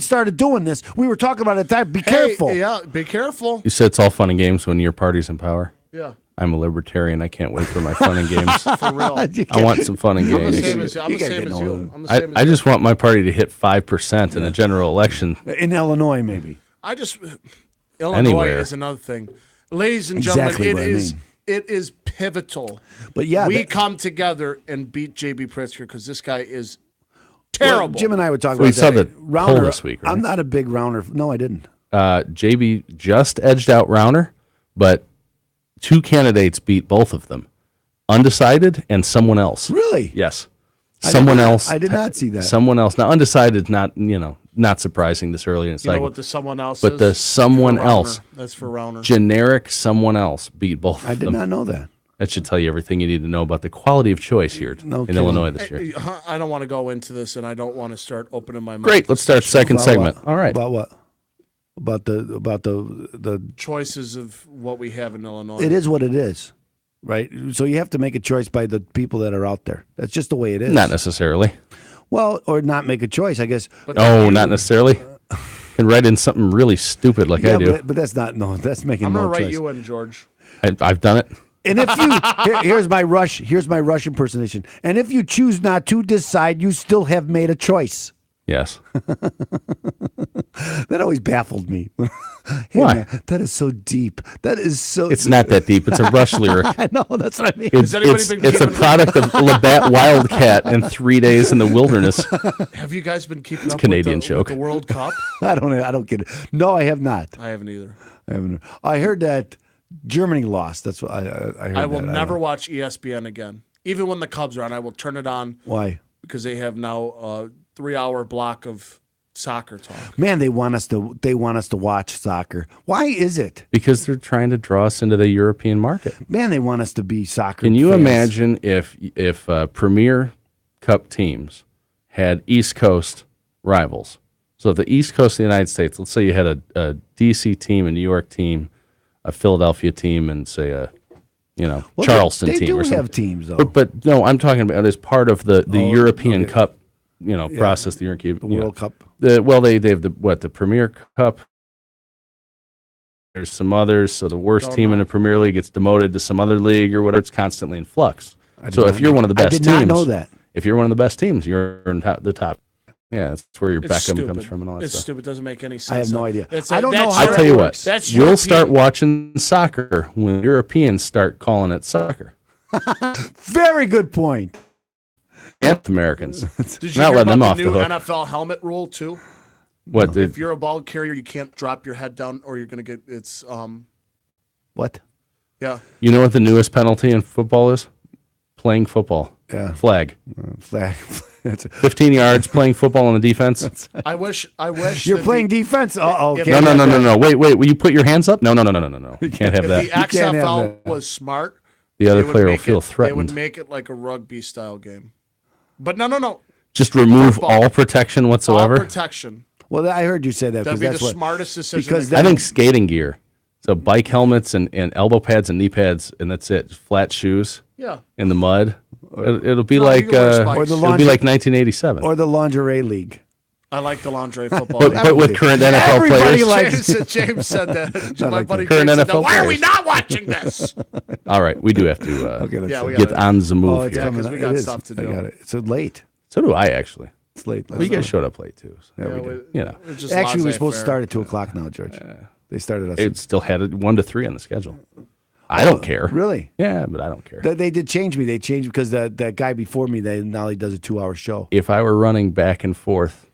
started doing this, we were talking about it. Be careful.
Yeah, be careful.
You said it's all fun and games when your party's in power.
Yeah.
I'm a libertarian. I can't wait for my fun and games.
For real.
I want some fun and games.
I'm the same as you.
I just want my party to hit 5% in a general election.
In Illinois, maybe.
Illinois is another thing. Ladies and gentlemen, it is pivotal.
But yeah,
we come together and beat J.B. Pritzker because this guy is terrible.
Well, Jim and I would talk
about
that.
We saw the poll this week, right?
I'm not a big Rauner. No, I didn't.
J.B. just edged out Rauner, but two candidates beat both of them. Undecided and someone else.
Really?
Yes. Someone else.
I did not see that.
Someone else. Now, undecided, not surprising this early in the cycle.
You know what the someone else
but
is?
The someone else.
That's for Rauner.
Generic someone else beat both of them.
I did not know that.
That should tell you everything you need to know about the quality of choice here in Illinois this year.
I don't want to go into this, and I don't want to start opening my mouth.
Great. Let's start second segment. All right.
About what? About the
choices of what we have in Illinois.
It is what it is, right? So you have to make a choice by the people that are out there. That's just the way it is.
Not necessarily.
Well, or not make a choice, I guess.
No, not necessarily. And write in something really stupid like I do.
But that's not. No, that's making.
I'm
no
gonna
choice.
write you in, George.
I've done it.
And if you here's my Rush impersonation. And if you choose not to decide, you still have made a choice.
Yes.
That always baffled me. Hey,
Why?
Man, that is so deep. That is so.
It's not that deep. It's a Rush lyric.
I know. That's what I mean.
It's a product of Labatt Wildcat and 3 days in the wilderness.
Have you guys been keeping up
Canadian
with
joke.
the World Cup?
I don't get it. No, I have not.
I haven't either.
I heard that Germany lost. That's what I heard.
I will never watch ESPN again. Even when the Cubs are on, I will turn it on.
Why?
Because they have now a 3-hour block of soccer talk.
Man, they want us to watch soccer. Why is it?
Because they're trying to draw us into the European market.
Man, they want us to be soccer.
Can you
fans.
imagine if Premier Cup teams had East Coast rivals? So if the East Coast of the United States, let's say you had a DC team, a New York team, a Philadelphia team, and say a Charleston
they
team
do
or something.
have teams though.
But no, I'm talking about as part of the European Cup, process. The European
World Cup.
They have the Premier Cup. There's some others. So the worst team in the Premier League gets demoted to some other league or whatever. It's constantly in flux. So if you're one of the best teams,
I did not know that.
If you're one of the best teams, you're in the top. Yeah, that's where your Beckham
stupid.
comes from and all that
It's
stuff.
stupid. It doesn't make any sense.
I have no idea.
I don't know how
I'll tell you what.
That's
You'll
European.
start watching soccer when Europeans start calling it soccer.
Very good point.
And Americans.
Did you
Not
hear
letting them
about
off
the
the
new
hook.
NFL helmet rule too?
What?
If you're a ball carrier, you can't drop your head down, or you're gonna get
What?
Yeah.
You know what the newest penalty in football is? Playing football.
Yeah.
Flag.
Flag.
15 yards playing football on the defense.
I wish.
You're playing defense. Oh,
if-
No. Wait. Will you put your hands up? No. You can't have
If
that.
the XFL was smart,
The other
they would
player will
make
feel
it- They
threatened.
would make it like a rugby style game. But no.
Just remove
Football.
all protection whatsoever.
All protection.
Well, I heard you say that
That'd
because
be
that's
the
what.
smartest decision.
because
they
I
could
think skating gear. So bike helmets and elbow pads and knee pads, and that's it. Flat shoes
Yeah.
in the mud. It'll be
No,
like
you can wear spikes.
it'll be like 1987.
Or the lingerie league.
I like the lingerie football.
But with current NFL
Everybody
players.
likes
James said that. My
like
buddy
that. Current
James said,
NFL
"Why are we
players."
not watching this?
All right, we do have to
Okay, let's
Yeah, we
get
gotta-
on the move
Oh, it's
here.
coming.
'cause we got
It is.
stuff to
I
do.
got it. It's late.
So do I actually.
It's late.
Well, you guys showed up late too. So.
Yeah, we did.
You know,
It's just
Actually, we're supposed to
laissez-faire.
start at 2:00 now, George. They started us.
it still had it 1 to 3 on the schedule. I don't care.
Really?
Yeah, but I don't care.
They did change me. They changed because that guy before me, now he does a 2-hour show.
If I were running back and forth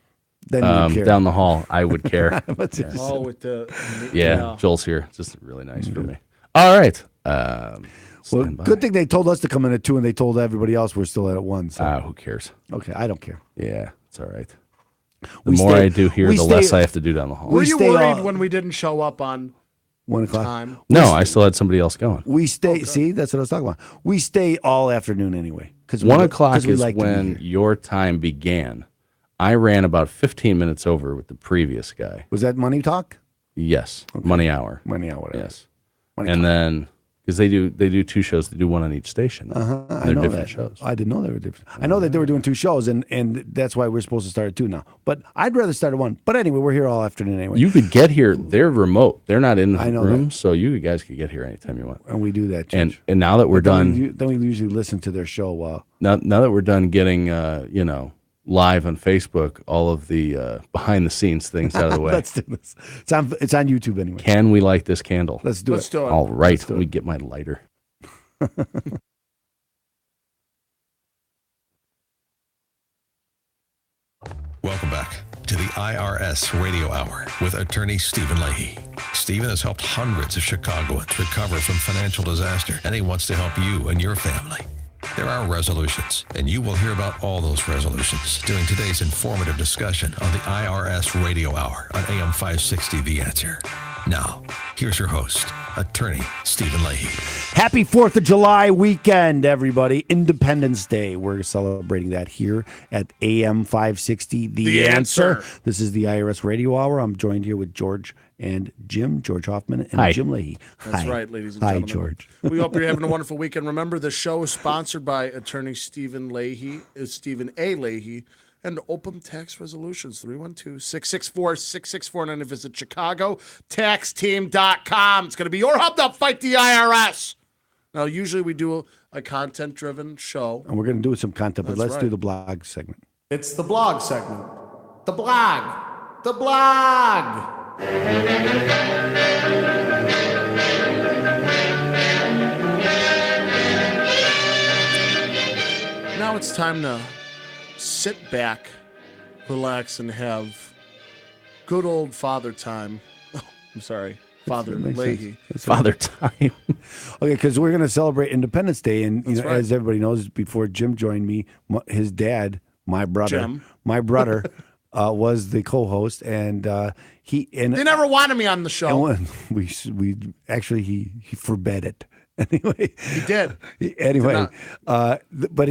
Then you care.
down the hall, I would care.
What's it?
Oh, with the
Yeah, Joel's here. It's just really nice for me. All right.
Well,
Stand by.
good thing they told us to come in at 2, and they told everybody else we're still at 1. So.
Who cares?
Okay, I don't care.
Yeah, it's all right. The
We
more
stay-
I do here,
we
the
stay-
less I have to do down the hall.
Were you
stay
worried
all-
when we didn't show up on
1:00.
time?
No, I still had somebody else going.
We stay. See, that's what I was talking about. We stay all afternoon anyway. Because
1 o'clock is when your time began. I ran about 15 minutes over with the previous guy.
Was that money talk?
Yes, Money Hour.
Money hour. Whatever.
Yes,
Money
and
talk.
then because they do 2 shows, they do 1 on each station.
I
They're
know
different
that.
shows.
I didn't know they were different. I know that they were doing 2 shows, and that's why we're supposed to start at 2 now. But I'd rather start at 1. But anyway, we're here all afternoon anyway.
You could get here. They're remote. They're not in the
I know
room,
that.
so you guys could get here anytime you want.
and we do that.
And
George.
now that we're
But then
done,
then we usually listen to their show while.
now that we're done getting live on Facebook, all of the behind the scenes things out of the way.
Let's do this. It's on YouTube anyway.
Can we light this candle?
Let's do
Let's
it.
do it.
All right,
Let's do
let me
it.
get my lighter.
Welcome back to the IRS Radio Hour with attorney Stephen Leahy. Stephen has helped hundreds of Chicagoans recover from financial disaster, and he wants to help you and your family. There are resolutions, and you will hear about all those resolutions during today's informative discussion on the IRS Radio Hour on AM 560 The Answer. Now, here's your host, attorney Stephen Leahy.
Happy 4th of July weekend, everybody. Independence Day. We're celebrating that here at AM 560, The Answer. This is the IRS Radio Hour. I'm joined here with George and Jim, George Hoffman, and
Hi.
Jim Leahy.
That's right, ladies and gentlemen.
Hi, George.
We hope you're having a wonderful weekend. Remember, the show is sponsored by attorney Stephen A. Leahy, and Open Tax Resolutions, 312-664-6649. And visit ChicagoTaxTeam.com. It's going to be your hub to fight the IRS. Now, usually we do a content-driven show.
And we're going to do some content, but let's
right.
do the blog segment.
It's the blog segment. The blog. The blog. Now it's time to sit back, relax, and have good old father time. Oh, I'm sorry, Father Leahy.
Father time.
Okay, because we're going to celebrate Independence Day, and
That's right.
as everybody knows, before Jim joined me, his dad, my brother,
Jim.
was the co-host, and
They never wanted me on the show.
and when he forbade it. Anyway,
He did.
Anyway,
Did
but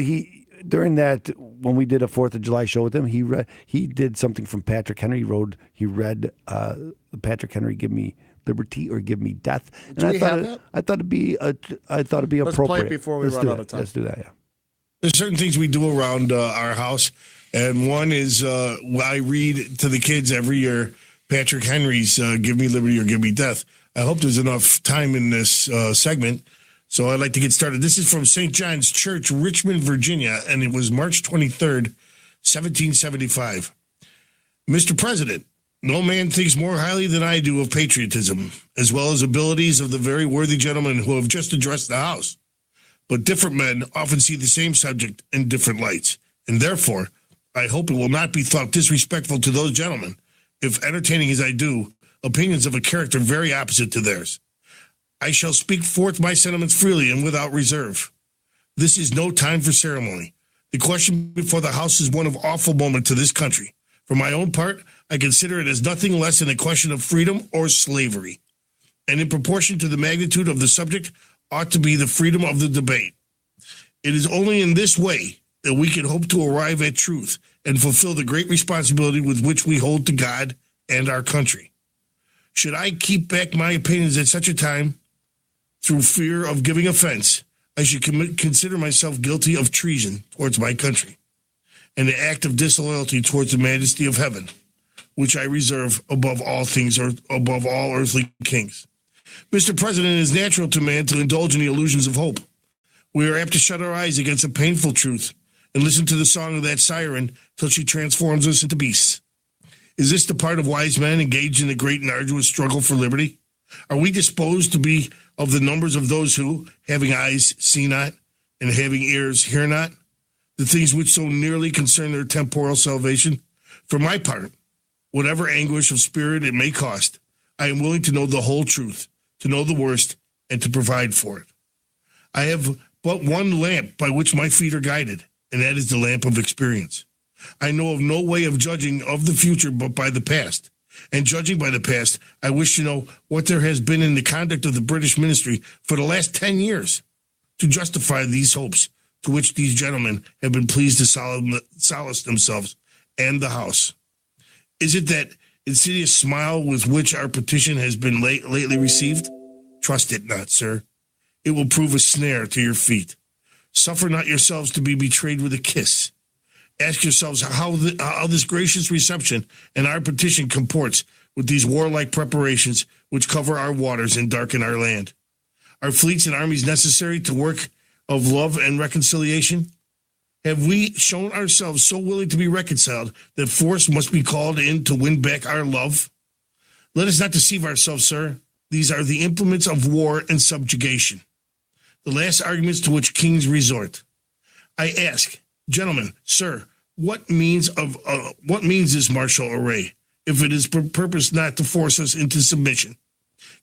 during that, when we did a 4th of July show with him, he did something from Patrick Henry. He read Patrick Henry, "Give Me Liberty or Give Me Death."
Do we have that?
I thought it'd be
Let's
appropriate.
play it before we
Let's
run
do
out
that.
of time.
Let's do that. Yeah.
There's certain things we do around our house, and one is I read to the kids every year Patrick Henry's "Give Me Liberty or Give Me Death." I hope there's enough time in this segment, so I'd like to get started. This is from St. John's Church, Richmond, Virginia, and it was March 23rd, 1775. Mr. President, no man thinks more highly than I do of patriotism, as well as abilities of the very worthy gentlemen who have just addressed the House. But different men often see the same subject in different lights, and therefore, I hope it will not be thought disrespectful to those gentlemen, if entertaining as I do, opinions of a character very opposite to theirs. I shall speak forth my sentiments freely and without reserve. This is no time for ceremony. The question before the House is one of awful moment to this country. For my own part, I consider it as nothing less than a question of freedom or slavery, and in proportion to the magnitude of the subject, ought to be the freedom of the debate. It is only in this way that we can hope to arrive at truth and fulfill the great responsibility with which we hold to God and our country. Should I keep back my opinions at such a time, through fear of giving offense, I should consider myself guilty of treason towards my country, and an act of disloyalty towards the majesty of heaven, which I reserve above all things or above all earthly kings. Mr. President, it is natural to man to indulge in the illusions of hope. We are apt to shut our eyes against a painful truth and listen to the song of that siren till she transforms us into beasts. Is this the part of wise men engaged in the great and arduous struggle for liberty? Are we disposed to be of the numbers of those who, having eyes, see not, and having ears, hear not, the things which so nearly concern their temporal salvation? For my part, whatever anguish of spirit it may cost, I am willing to know the whole truth, to know the worst, and to provide for it. I have but one lamp by which my feet are guided, and that is the lamp of experience. I know of no way of judging of the future but by the past. And judging by the past, I wish to know what there has been in the conduct of the British ministry for the last 10 years to justify these hopes to which these gentlemen have been pleased to solace themselves and the House. Is it that insidious smile with which our petition has been lately received? Trust it not, sir. It will prove a snare to your feet. Suffer not yourselves to be betrayed with a kiss. Ask yourselves how this gracious reception and our petition comports with these warlike preparations which cover our waters and darken our land. Are fleets and armies necessary to work of love and reconciliation? Have we shown ourselves so willing to be reconciled that force must be called in to win back our love? Let us not deceive ourselves, sir. These are the implements of war and subjugation, the last arguments to which kings resort. I ask, gentlemen, sir, what means this martial array, if it is purpose not to force us into submission?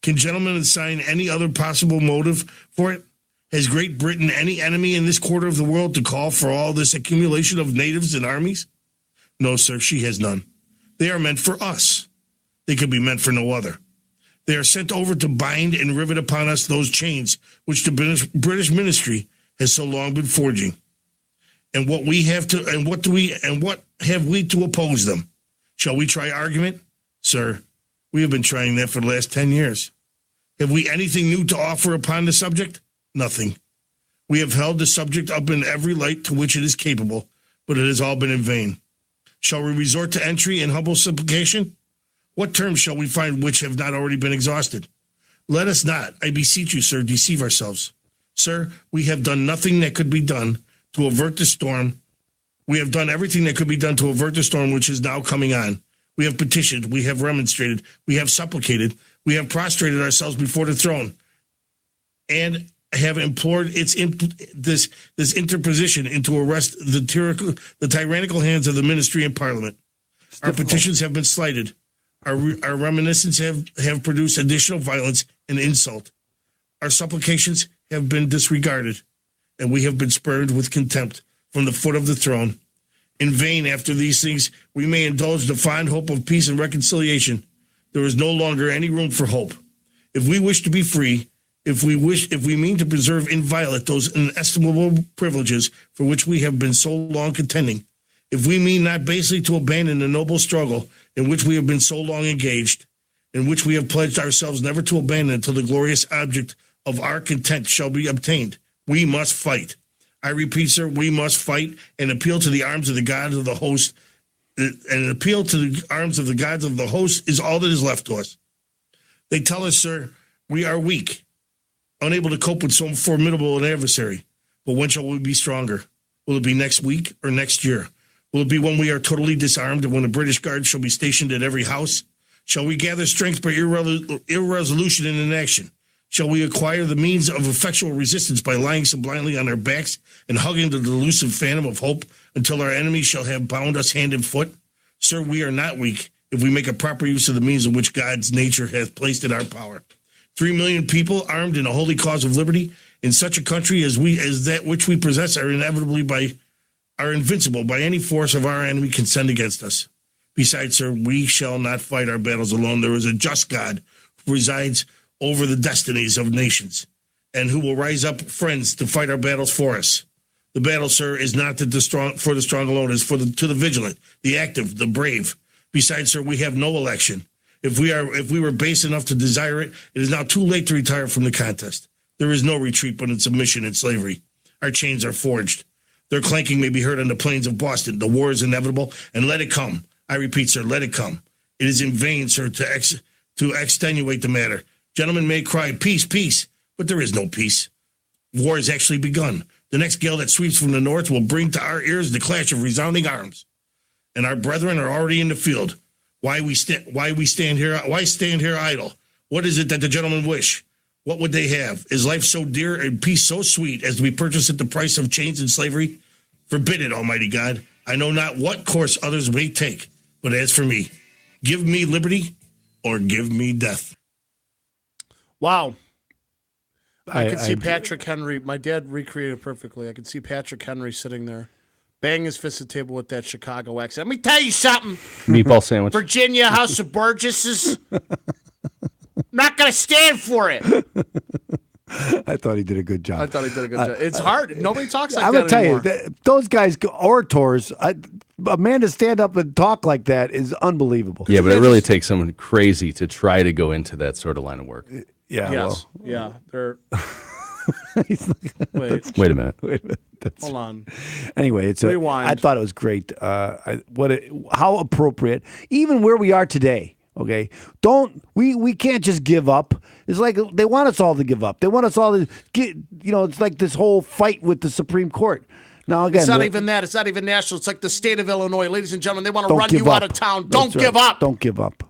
Can gentlemen assign any other possible motive for it? Has Great Britain any enemy in this quarter of the world to call for all this accumulation of natives and armies? No, sir, she has none. They are meant for us. They could be meant for no other. They are sent over to bind and rivet upon us those chains which the British ministry has so long been forging. And what have we to oppose them? Shall we try argument? Sir, we have been trying that for the last 10 years. Have we anything new to offer upon the subject? Nothing. We have held the subject up in every light to which it is capable, but it has all been in vain. Shall we resort to entry and humble supplication? What terms shall we find which have not already been exhausted? Let us not, I beseech you, sir, deceive ourselves. Sir, we have done nothing that could be done to avert the storm. We have done everything that could be done to avert the storm which is now coming on. We have petitioned, we have remonstrated, we have supplicated, we have prostrated ourselves before the throne, and have implored this interposition to arrest the tyrannical hands of the ministry and parliament. Our petitions have been slighted. Our reminiscences have produced additional violence and insult. Our supplications have been disregarded, and we have been spurned with contempt from the foot of the throne. In vain, after these things, we may indulge the fond hope of peace and reconciliation. There is no longer any room for hope. If we wish to be free, if we mean to preserve inviolate those inestimable privileges for which we have been so long contending, if we mean not basely to abandon the noble struggle in which we have been so long engaged, in which we have pledged ourselves never to abandon until the glorious object of our content shall be obtained, we must fight. I repeat, sir, we must fight and appeal to the arms of the gods of the host. And an appeal to the arms of the gods of the host is all that is left to us. They tell us, sir, we are weak, unable to cope with so formidable an adversary. But when shall we be stronger? Will it be next week or next year? Will it be when we are totally disarmed and when the British Guards shall be stationed at every house? Shall we gather strength by irresolution and inaction? Shall we acquire the means of effectual resistance by lying so blindly on our backs and hugging the delusive phantom of hope until our enemies shall have bound us hand and foot? Sir, we are not weak if we make a proper use of the means in which God's nature hath placed in our power. 3 million people armed in a holy cause of liberty in such a country as that which we possess are invincible by any force of our enemy can send against us. Besides, sir, we shall not fight our battles alone. There is a just God who presides over the destinies of nations, and who will rise up friends to fight our battles for us. The battle, sir, is not for the strong alone, it's to the vigilant, the active, the brave. Besides, sir, we have no election. If we were base enough to desire it, it is now too late to retire from the contest. There is no retreat but in submission and slavery. Our chains are forged. Their clanking may be heard on the plains of Boston. The war is inevitable, and let it come. I repeat, sir, let it come. It is in vain, sir, to extenuate the matter. Gentlemen may cry, peace, peace, but there is no peace. War has actually begun. The next gale that sweeps from the north will bring to our ears the clash of resounding arms. And our brethren are already in the field. Why stand here idle? What is it that the gentlemen wish? What would they have? Is life so dear and peace so sweet as to be purchased at the price of chains and slavery? Forbid it, Almighty God. I know not what course others may take, but as for me, give me liberty or give me death.
Wow. I could see Patrick Henry. My dad recreated it perfectly. I could see Patrick Henry sitting there, bang his fist at the table with that Chicago accent. Let me tell you something.
Meatball sandwich.
Virginia House of Burgesses. Not going to stand for it.
I thought he did a good job.
It's hard. Nobody talks like
I'm
that
anymore. I'm going to tell you, those guys, orators, a man to stand up and talk like that is unbelievable.
Yeah, but it really takes someone crazy to try to go into that sort of line of work.
Yeah.
Yes. Well. Yeah. They're.
Wait a minute.
Hold on.
Anyway,
rewind.
I thought it was great. How appropriate, even where we are today. Okay, we can't just give up. It's like they want us all to give up. They want us all to get. It's like this whole fight with the Supreme Court. Now again,
it's not even that. It's not even national. It's like the state of Illinois, ladies and gentlemen. They want to run you out of town. Don't give up.
Don't give up.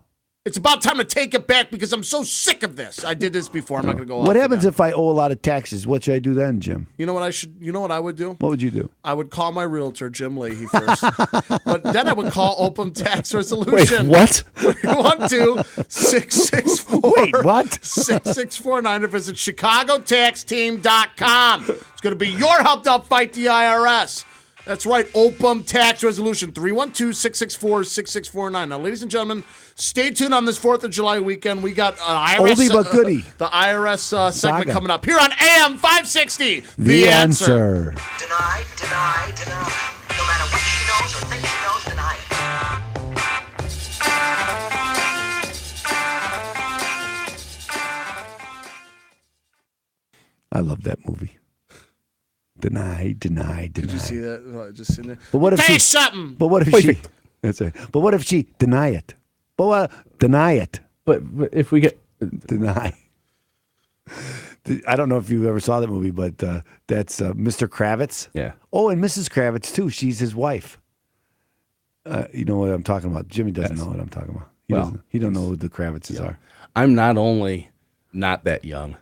It's about time to take it back because I'm so sick of this. I did this before. I'm not going to go on.
What happens if I owe a lot of taxes? What should I do then, Jim?
You know what I would do?
What would you do?
I would call my realtor, Jim Leahy, first. But then I would call Open Tax Resolution.
Wait, what?
312-664.
Wait, what?
6649 or visit ChicagoTaxTeam.com. It's going to be your help to fight the IRS. That's right. OPM tax resolution 312-664-6649. Now, ladies and gentlemen, stay tuned on this 4th of July weekend. We got IRS,
Oldie but goodie.
The IRS segment
Saga.
coming up here on AM 560.
The answer.
Deny, deny, deny. No matter what she knows or thinks she knows, deny it.
I love that movie. Deny.
Did you see that? Just sitting there.
But what if
Say
she?
something.
But what if she? That's it. But what if she deny it? But what? Deny it.
But if we get
Deny. I don't know if you ever saw that movie, but that's Mr. Kravitz.
Yeah.
Oh, and Mrs. Kravitz too. She's his wife. You know what I'm talking about. Jimmy doesn't know what I'm talking about. He don't know who the Kravitzes are.
I'm not only not that young,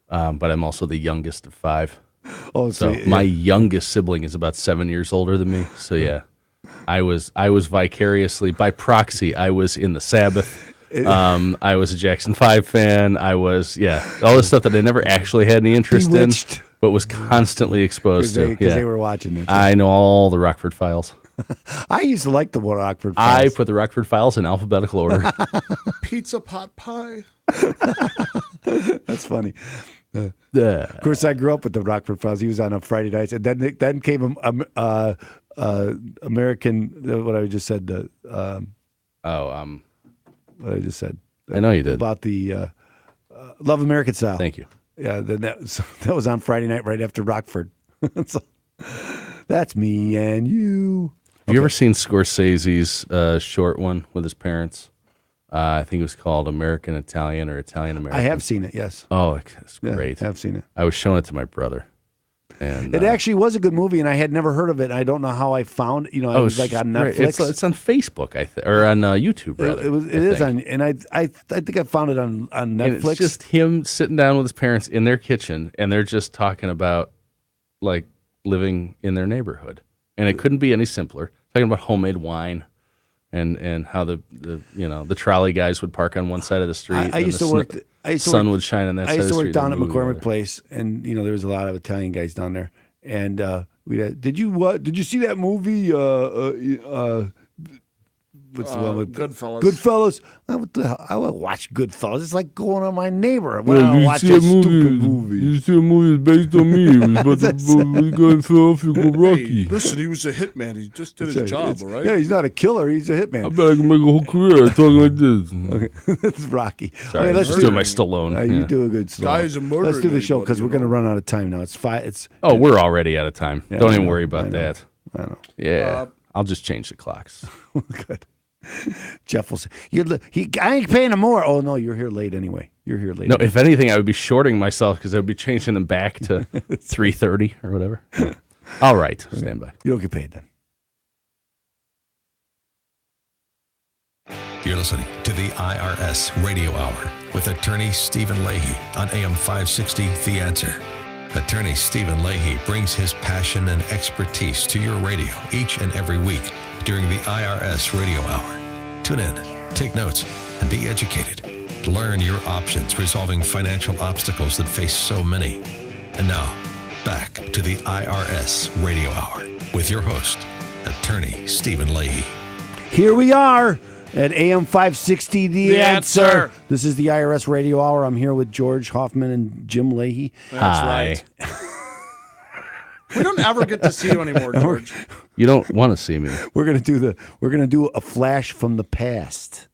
but I'm also the youngest of 5.
Oh,
So my youngest sibling is about 7 years older than me. So yeah, I was vicariously, by proxy, I was in the Sabbath. I was a Jackson 5 fan. I was, all this stuff that I never actually had any interest
Bewitched.
in, but was constantly exposed to.
Because they were watching it.
I know all the Rockford Files.
I used to like the Rockford
I
Files.
put the Rockford Files in alphabetical order.
Pizza pot pie.
That's funny. Of course, I grew up with the Rockford Files. He was on Friday nights, and then came American. What I just said. What I just said.
I know you did.
About the Love American Style.
Thank you.
Yeah, then that was on Friday night right after Rockford. So, that's me and you.
Have you ever seen Scorsese's short one with his parents? I think it was called American Italian or Italian American.
I have seen it, yes.
Oh, it's great.
I have seen it.
I was showing it to my brother. And
it actually was a good movie, and I had never heard of it. And I don't know how I found it. You know, it was like on Netflix.
It's on Facebook, or on YouTube, rather.
It is on, and I think I found it on Netflix.
And it's just him sitting down with his parents in their kitchen, and they're just talking about like living in their neighborhood, and it couldn't be any simpler. Talking about homemade wine. And how the trolley guys would park on one side of the street.
I used to work.
Sun would shine on that side of the street.
I used to work down at McCormick Place, and there was a lot of Italian guys down there. And did you see that movie? What's the one with
Goodfellas?
Goodfellas. What the hell? I would watch Goodfellas. It's like going on my neighbor. When I watch a stupid movie.
You see a movie based on me. It was about the guy in Philadelphia called Rocky.
Hey, listen, he was a hitman. He just did his job, all right?
Yeah, he's not a killer. He's a hitman.
I bet I can make a whole career talking like this.
Okay, that's Rocky.
Sorry,
okay, let's
do my Stallone.
You do a good Stallone.
Guy's a murderer.
Let's do the show because we're going to run out of time now. It's 5.
Oh, we're already out of time.
Yeah,
Don't
I
even
know,
worry about
I know.
that.
I know.
Yeah, I'll just change the clocks.
Good. Jeff will say, I ain't paying him more. Oh, no, you're here late anyway. You're here late.
No, if anything, I would be shorting myself because I would be changing them back to 3:30 or whatever. All right, stand by.
You don't get paid then.
You're listening to the IRS Radio Hour with attorney Stephen Leahy on AM 560, The Answer. Attorney Stephen Leahy brings his passion and expertise to your radio each and every week during the IRS Radio Hour. Tune in, take notes, and be educated. Learn your options resolving financial obstacles that face so many. And now, back to the IRS Radio Hour with your host, attorney Stephen Leahy.
Here we are at AM 560, The Answer. This is the IRS Radio Hour. I'm here with George Hoffman and Jim Leahy.
That's right. We don't ever get to see you anymore, George.
You don't want to see me.
We're gonna do a flash from the past.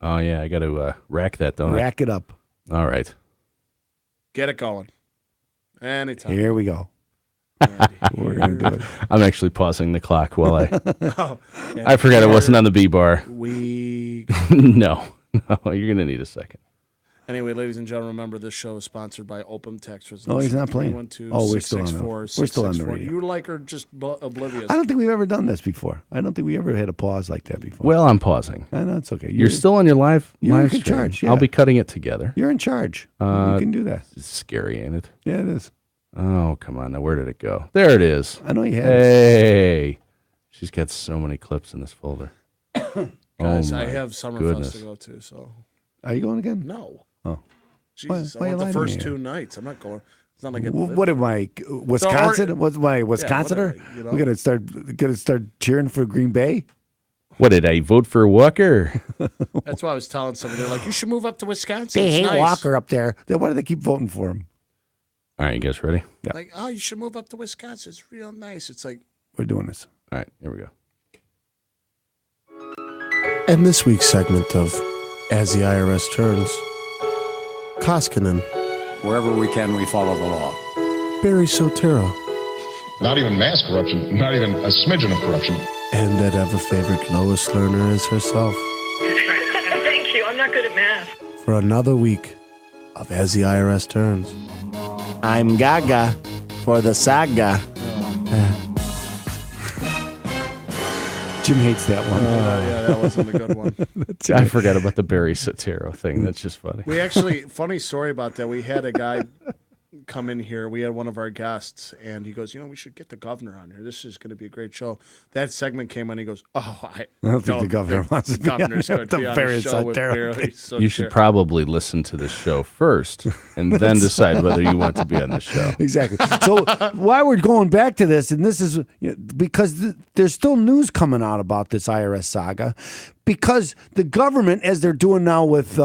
Oh yeah, I got to rack that, don't I?
Rack it up.
All right.
Get it going. Anytime.
Here we go. We're gonna do it.
I'm actually pausing the clock while I.
Oh, yeah.
I forgot I wasn't on the B bar.
We.
No, you're gonna need a second.
Anyway, ladies and gentlemen, remember this show is sponsored by Open Text Resolution.
Oh, he's not playing.
312
Oh, we're still on the- we're still on the radio.
You like her just oblivious.
I don't think we've ever done this before. I don't think we ever had a pause like that before.
Well, I'm pausing.
I know it's okay.
You're still on your live
you're in
stream.
charge, yeah.
I'll be cutting it together.
You're in charge. You can do that.
It's scary, ain't it?
Yeah, it is.
Oh, come on. Now, where did it go? There it is.
I know you have.
Hey. She's got so many clips in this folder.
Guys,
oh
I
my
have Summerfest
goodness.
to go to, so.
Are you going again?
No.
Oh.
Jesus,
Why
I
you
went the
lying to
first
me?
2 nights. I'm not going. It's not like it,
What am I, Wisconsin? What's my Wisconsin?
You know?
We're gonna start cheering for Green Bay.
What did I vote for Walker?
That's why I was telling somebody. They're like, you should move up to Wisconsin.
They
It's
hate
nice.
Walker up there. Then why do they keep voting for him?
All right, you guys ready?
Yeah.
Like, oh, you should move up to Wisconsin. It's real nice. It's like,
We're doing this.
All right, here we go.
And this week's segment of As the IRS Turns, Koskinen,
Wherever we can, we follow the law.
Barry Sotero,
Not even mass corruption, not even a smidgen of corruption.
and that ever-favorite Lois Lerner is herself
Thank you. I'm not good at math.
for another week of As the IRS Turns.
I'm Gaga for the saga. Jim hates that one.
yeah, that wasn't a good one.
I forgot about the Barry Sotero thing. That's just funny.
We actually, funny story about that. We had a guy come in here. We had one of our guests, and he goes, we should get the governor on here. This is going to be a great show. That segment came on. He goes, I
don't think the governor wants to be on
governor's
there
going
with
to
the
be on
Barry
the show with
Sotero
Barry
thing.
You should probably listen to the show first and then decide whether you want to be on the show.
Exactly. So why we're going back to this, and this is because there's still news coming out about this IRS saga, because the government, as they're doing now with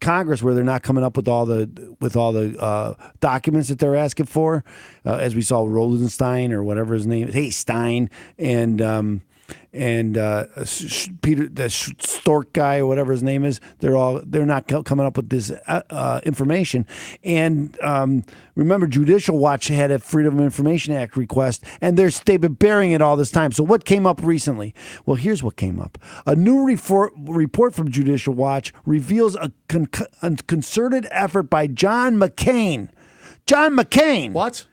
Congress, where they're not coming up with all the documents that they're asking for, as we saw Rosenstein or whatever his name is, hey Stein, and Peter, the Stork guy or whatever his name is, they're not coming up with this information. And remember, Judicial Watch had a Freedom of Information Act request, and they've been burying it all this time. So what came up recently? Well, here's what came up. A new report from Judicial Watch reveals a concerted effort by John McCain. John McCain.
What?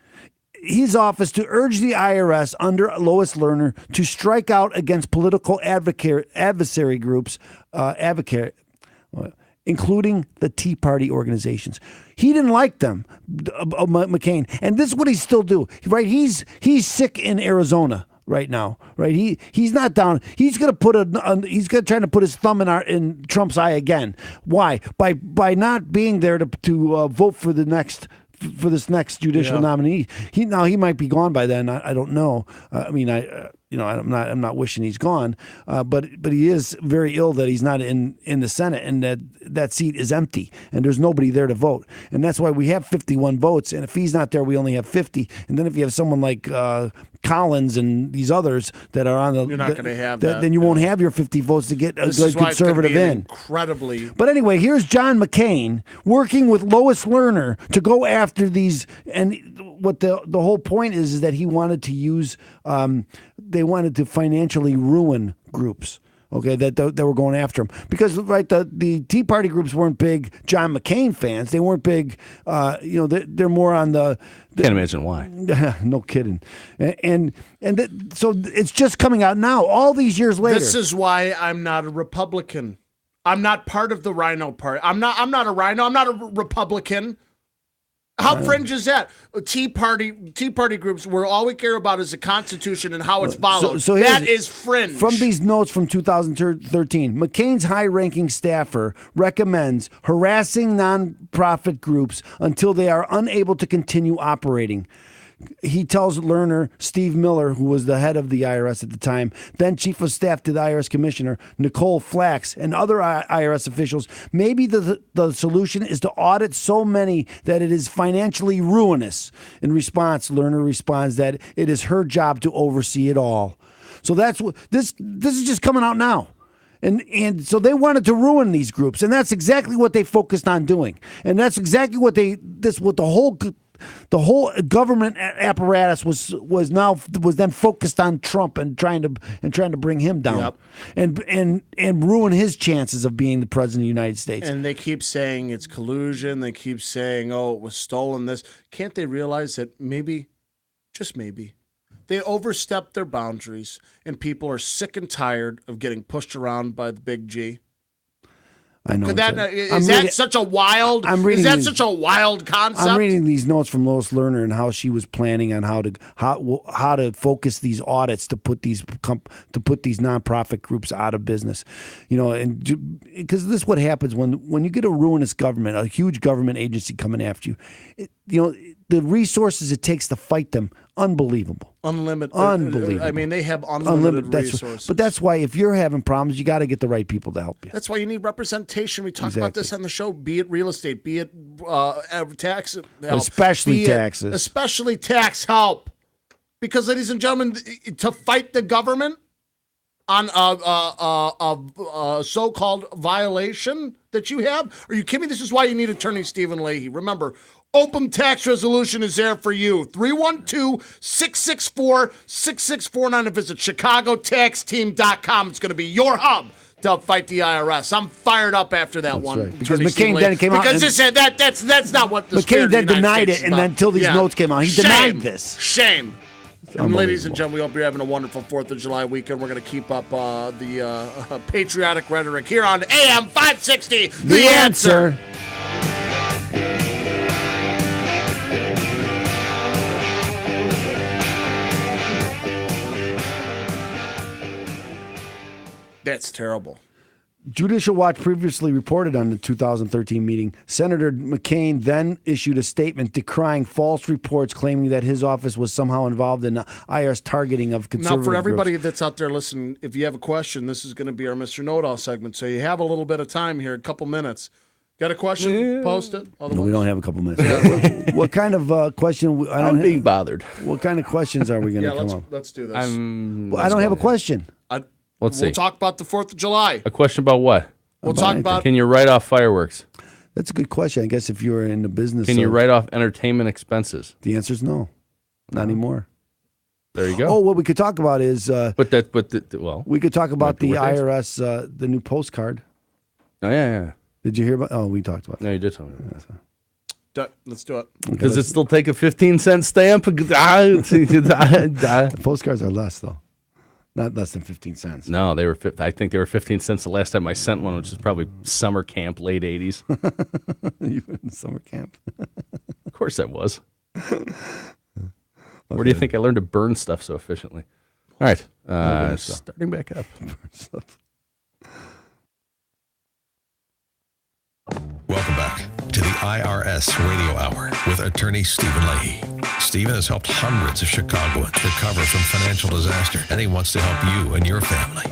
His office to urge the IRS under Lois Lerner to strike out against political adversary groups, including the Tea Party organizations. He didn't like them, McCain, and this is what he still do. Right? He's sick in Arizona right now. Right? He's not down. He's gonna he's gonna try to put his thumb in Trump's eye again. Why? By not being there to vote for this next judicial nominee. He might be gone by then. I don't know. I'm not wishing he's gone. But he is very ill that he's not in the Senate, and that seat is empty, and there's nobody there to vote. And that's why we have 51 votes. And if he's not there, we only have 50. And then if you have someone like Collins and these others that are on the,
you're not going to have that.
Then you won't have your 50 votes to get a good conservative in.
Incredibly.
But anyway, here's John McCain working with Lois Lerner to go after these. And what the whole point is that he wanted to use, they wanted to financially ruin groups. Okay, that were going after him because the Tea Party groups weren't big John McCain fans. They weren't big. They're more on the.
Can't imagine why.
No kidding. So it's just coming out now. All these years later.
This is why I'm not a Republican. I'm not part of the Rhino Party. I'm not a Rhino. I'm not a Republican. How fringe is that? Tea Party groups where all we care about is the Constitution and how it's followed. So that is fringe.
From these notes from 2013, McCain's high-ranking staffer recommends harassing nonprofit groups until they are unable to continue operating. He tells Lerner, Steve Miller, who was the head of the IRS at the time, then chief of staff to the IRS commissioner, Nicole Flax, and other IRS officials, maybe the solution is to audit so many that it is financially ruinous. In response, Lerner responds that it is her job to oversee it all. So that's what this is just coming out now. And so they wanted to ruin these groups, and that's exactly what they focused on doing. And that's exactly what the whole government apparatus was then focused on Trump and trying to bring him down, and ruin his chances of being the president of the United States.
And they keep saying it's collusion. They keep saying, "Oh, it was stolen." This can't they realize that maybe, just maybe, they overstepped their boundaries, and people are sick and tired of getting pushed around by the big G.
I know.
Is that such a wild concept?
I'm reading these notes from Lois Lerner and how she was planning on how to focus these audits to put these nonprofit groups out of business, and because this is what happens when you get a ruinous government, a huge government agency coming after you. the resources it takes to fight them, unbelievable.
Unlimited. I mean, they have unlimited resources.
But that's why if you're having problems, you got to get the right people to help you.
That's why you need representation. We talk about this on the show, be it real estate, be it tax help.
Especially taxes.
Especially tax help. Because, ladies and gentlemen, to fight the government on a so-called violation that you have, are you kidding me? This is why you need attorney Stephen Leahy. Remember, Open Tax Resolution is there for you. 312-664-6649 and visit ChicagoTaxTeam.com. It's going to be your hub to fight the IRS. I'm fired up after that one.
Right. Because McCain then came out.
Because that's not what the
McCain then denied it, and then until these notes came out, he denied this.
Shame. And ladies and gentlemen, we hope you're having a wonderful 4th of July weekend. We're going to keep up the patriotic rhetoric here on AM 560. The Answer. That's terrible.
Judicial Watch previously reported on the 2013 meeting. Senator McCain then issued a statement decrying false reports claiming that his office was somehow involved in IRS targeting of conservative
Now, for everybody
groups.
that's out there listening, if you have a question, this is going to be our Mr. Know-It-All segment. So you have a little bit of time here, a couple minutes. Got a question? Post it.
No, we don't have a couple minutes. What kind of question?
I'm being bothered.
What kind of questions are we going to come up?
Let's do this.
I don't have a question.
We'll talk about the 4th of July.
A question about what?
We'll talk about...
Can you write off fireworks?
That's a good question. I guess if you were in the business...
Can you write off entertainment expenses?
The answer is no. Not anymore.
There you go.
Oh, what we could talk about is...
we
could talk about the IRS, the new postcard.
Oh, yeah.
Did you hear about... Oh, we talked about it.
No, you did tell me.
Let's do it.
Does it still take a 15-cent stamp?
The postcards are less, though. Not less than 15 cents.
No, they were. I think they were 15 cents the last time I sent one, which is probably summer camp, late 80s.
You were in summer camp?
Of course I was. Where do you think I learned to burn stuff so efficiently? All right, starting back up.
Welcome back to the IRS Radio Hour with attorney Stephen Leahy. Stephen has helped hundreds of Chicagoans recover from financial disaster, and he wants to help you and your family.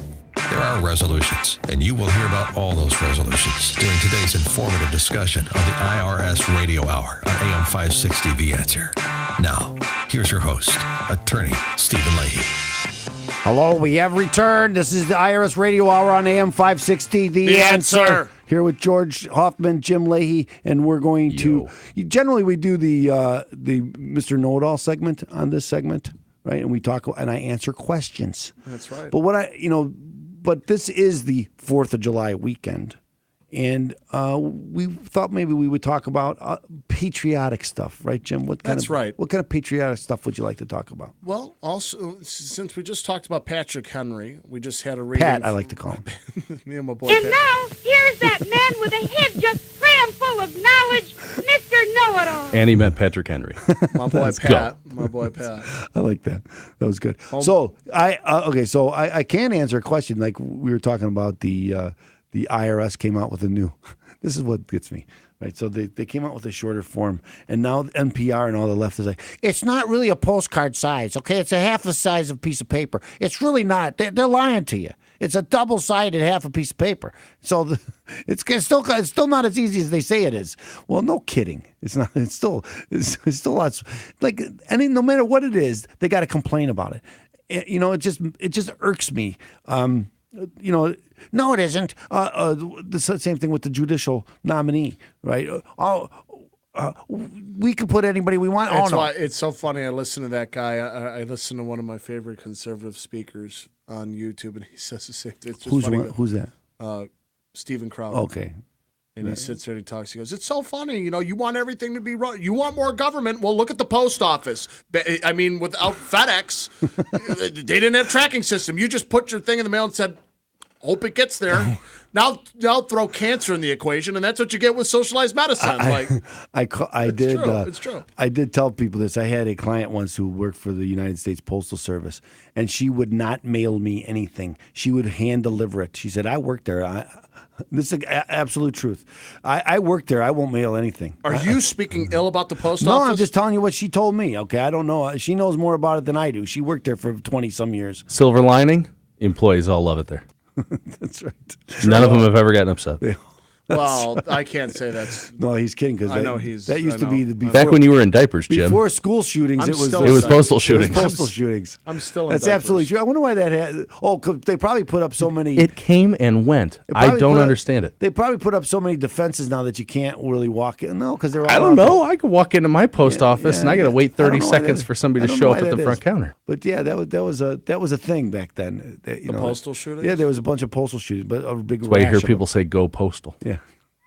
There are resolutions, and you will hear about all those resolutions during today's informative discussion on the IRS Radio Hour on AM 560 The Answer. Now, here's your host, attorney Stephen Leahy.
Hello, we have returned. This is the IRS Radio Hour on AM 560 The Answer. Here with George Hoffman, Jim Leahy, and we're going to... Generally, we do the Mr. Know-It-All segment on this segment, right? And we talk, and I answer questions.
That's right.
But but this is the 4th of July weekend, and we thought maybe we would talk about patriotic stuff, right, Jim? What kind of patriotic stuff would you like to talk about?
Well, also, since we just talked about Patrick Henry, we just had a reading.
Pat, I like to call him.
Me and my boy
And
Pat.
now, here's that man with a head just crammed full of knowledge, Mr. Know-It-All.
And he meant Patrick Henry.
My boy Pat. My boy Pat.
I like that. That was good. So I can answer a question like we were talking about the IRS came out with a new, this is what gets me, right? So they came out with a shorter form, and now NPR and all the left is like, it's not really a postcard size, okay? It's a half the size of a piece of paper. It's really not. They're lying to you. It's a double-sided half a piece of paper. So it's still not as easy as they say it is. Well, no kidding. It's not. It's still lots. Like, no matter what it is, they got to complain about it. It just irks me. No, it isn't. The same thing with the judicial nominee, right? We could put anybody we want.
Why it's so funny. I listen to that guy. I listen to one of my favorite conservative speakers on YouTube, and he says the same thing. It's just
Who's that?
Stephen Crowder.
Okay.
And he sits there and he talks. He goes, "It's so funny. You want everything to be right. You want more government. Well, look at the post office. I mean, without FedEx, they didn't have tracking system. You just put your thing in the mail and said, hope it gets there. Now throw cancer in the equation, and that's what you get with socialized medicine."
It's
true.
I did tell people this. I had a client once who worked for the United States Postal Service, and she would not mail me anything. She would hand deliver it. She said, "I worked there. This is absolute truth. I work there. I won't mail anything.
Are you speaking ill about the post
No,
office?
I'm just telling you what she told me. Okay, I don't know. She knows more about it than I do. She worked there for 20-some years.
Silver lining, employees all love it there.
That's right.
None of them have ever gotten upset.
Well, I can't say that's.
No, he's kidding because
I know he's.
That used to be the
Back when you were in diapers, Jim.
Before school shootings, it was
postal shootings.
Postal shootings.
I'm still.
That's absolutely true. I wonder why that had. Oh, 'cause they probably put up so many.
It came and went. I don't understand it.
They probably put up so many defenses now that you can't really walk in. No, because they're all.
I don't know. I could walk into my post office and I got to wait 30 seconds for somebody to show up at the front counter.
But yeah, that was a thing back then.
The postal shootings.
Yeah, there was a bunch of postal shootings, but a big.
That's why you hear people say "Go postal."
Yeah.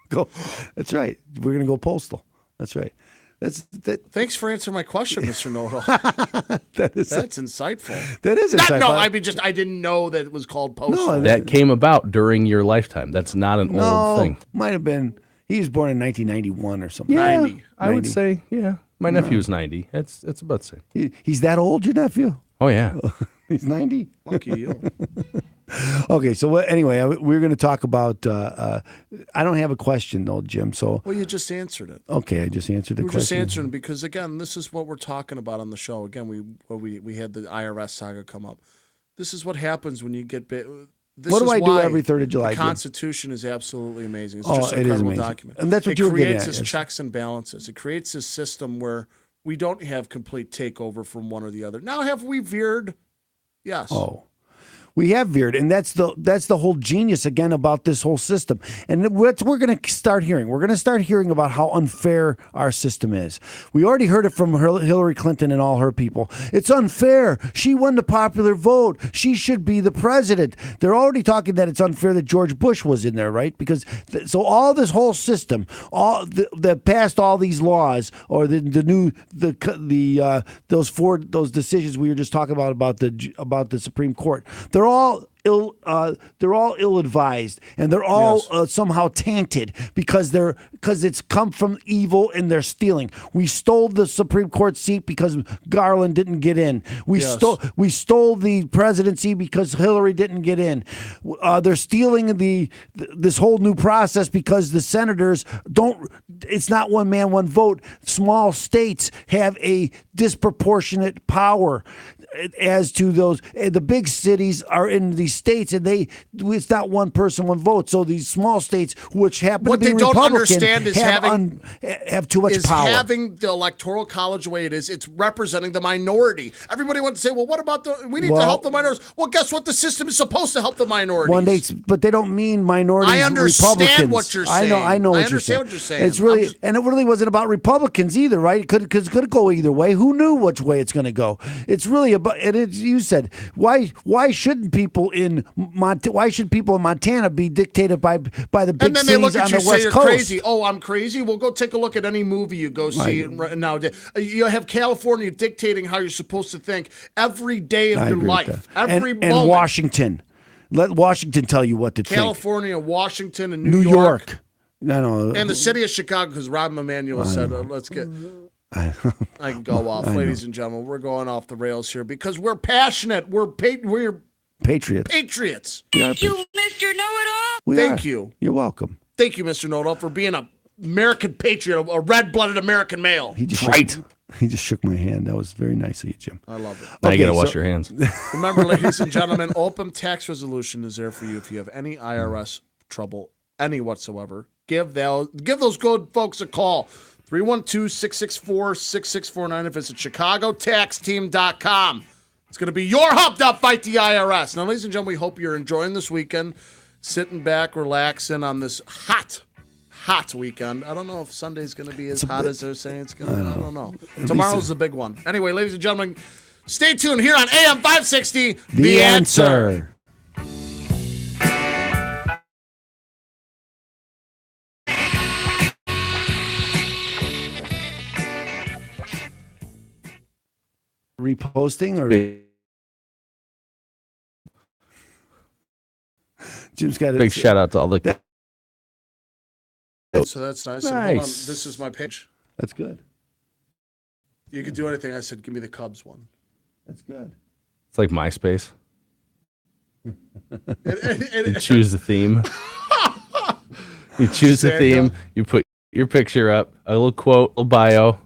Go. That's right. We're gonna go postal. That's right.
Thanks for answering my question, Mr. Know-It-All. That's insightful.
That is insightful.
No, I mean, I didn't know that it was called postal.
No, that came about during your lifetime. That's not an old thing.
Might have been. He was born in 1991 or something.
Yeah,
90.
I would say, yeah. My nephew's 90. It's about the same.
He's that old, your nephew?
Oh, yeah.
He's 90?
Lucky you.
Okay, so anyway, we're going to talk about. I don't have a question though, Jim. So
well, you just answered it.
Okay, I just answered the question.
We're just answering because again, this is what we're talking about on the show. Again, we had the IRS saga come up. This is what happens when you get bit.
What do I do every 3rd of July?
The Constitution is absolutely amazing. It's
just
just an
it is
incredible
amazing.
document.
And that's what you're getting at.
It creates its checks and balances. It creates this system where we don't have complete takeover from one or the other. Now, have we veered? Yes.
Oh. We have veered, and that's the whole genius again about this whole system. And what we're going to start hearing. We're going to start hearing about how unfair our system is. We already heard it from Hillary Clinton and all her people. It's unfair. She won the popular vote. She should be the president. They're already talking that it's unfair that George Bush was in there, right? Because so all this whole system, that passed all these laws, or those decisions we were just talking about the Supreme Court. They're all ill-advised, and they're all somehow tainted because it's come from evil and they're stealing. We stole the Supreme Court seat because Garland didn't get in. We stole the presidency because Hillary didn't get in. They're stealing this whole new process because the senators don't. It's not one man, one vote. Small states have a disproportionate power as to those. The big cities are in these states, and it's not one person, one vote. So these small states, which happen to be Republican,
don't understand is
have too much power.
Having the Electoral College the way it is, it's representing the minority. Everybody wants to say, well, what about we need to help the minorities. Well, guess what? The system is supposed to help the minorities.
But they don't mean minorities.
I understand
Republicans.
what you're saying.
I know what you're saying. It's really, and it really wasn't about Republicans either, right? It could go either way. Who knew which way it's going to go? It's really about, and you said, why shouldn't people in Montana be dictated by the big
and then they
cities
look at
on
you
the
say
West
you're
Coast?
crazy. Oh, I'm crazy. Well, go take a look at any movie you go see nowadays. You have California dictating how you're supposed to think every day of your life, every moment.
And Washington, let Washington tell you what to
California,
think.
Washington, and
New York. No,
and the city of Chicago, because Rahm Emanuel said, "Let's get." I can go off, ladies and gentlemen. We're going off the rails here because we're passionate. We're
patriots.
Patriots.
Thank you, Mr. Know-It-All.
Thank you.
You're welcome.
Thank you, Mr. Know-It-All, for being an American patriot, a red-blooded American male.
He just shook my hand. That was very nice of you, Jim.
I love it.
Now you got to wash your hands.
Remember, ladies and gentlemen, Open Tax Resolution is there for you if you have any IRS trouble, any whatsoever. Give those good folks a call. 312-664-6649 if it's at ChicagoTaxTeam.com. It's going to be your hub to fight the IRS. Now, ladies and gentlemen, we hope you're enjoying this weekend, sitting back, relaxing on this hot weekend. I don't know if Sunday's going to be as hot as they're saying it's going to be. I don't know. Tomorrow's the big one. Anyway, ladies and gentlemen, stay tuned here on AM 560.
The Answer. Reposting or Jim's got a
big shout out to all the.
So that's nice. Hold on. This is my page.
That's good.
You could do anything. I said, give me the Cubs one.
That's good.
It's like MySpace. You choose the theme. You choose the theme. You put your picture up, a little quote, a little bio,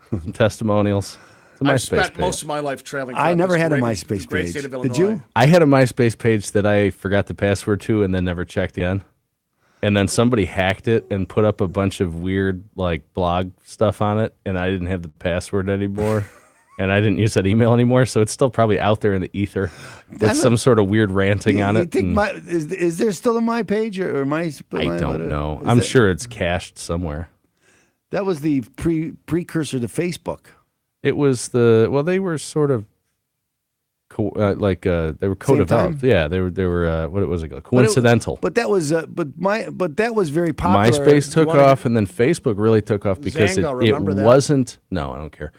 some testimonials.
I've spent most of my life traveling.
I never had a MySpace page. Did you?
I had a MySpace page that I forgot the password to and then never checked in. And then somebody hacked it and put up a bunch of weird like blog stuff on it, and I didn't have the password anymore. And I didn't use that email anymore, so it's still probably out there in the ether with some sort of weird ranting on it.
Is there still a My page or My?
I don't know. I'm sure it's cached somewhere.
That was the precursor to Facebook.
It was they were sort of they were co-developed. Yeah, they were what was it? Coincidental.
But that was that was very popular.
MySpace took off, and then Facebook really took off because it wasn't. No, I don't care.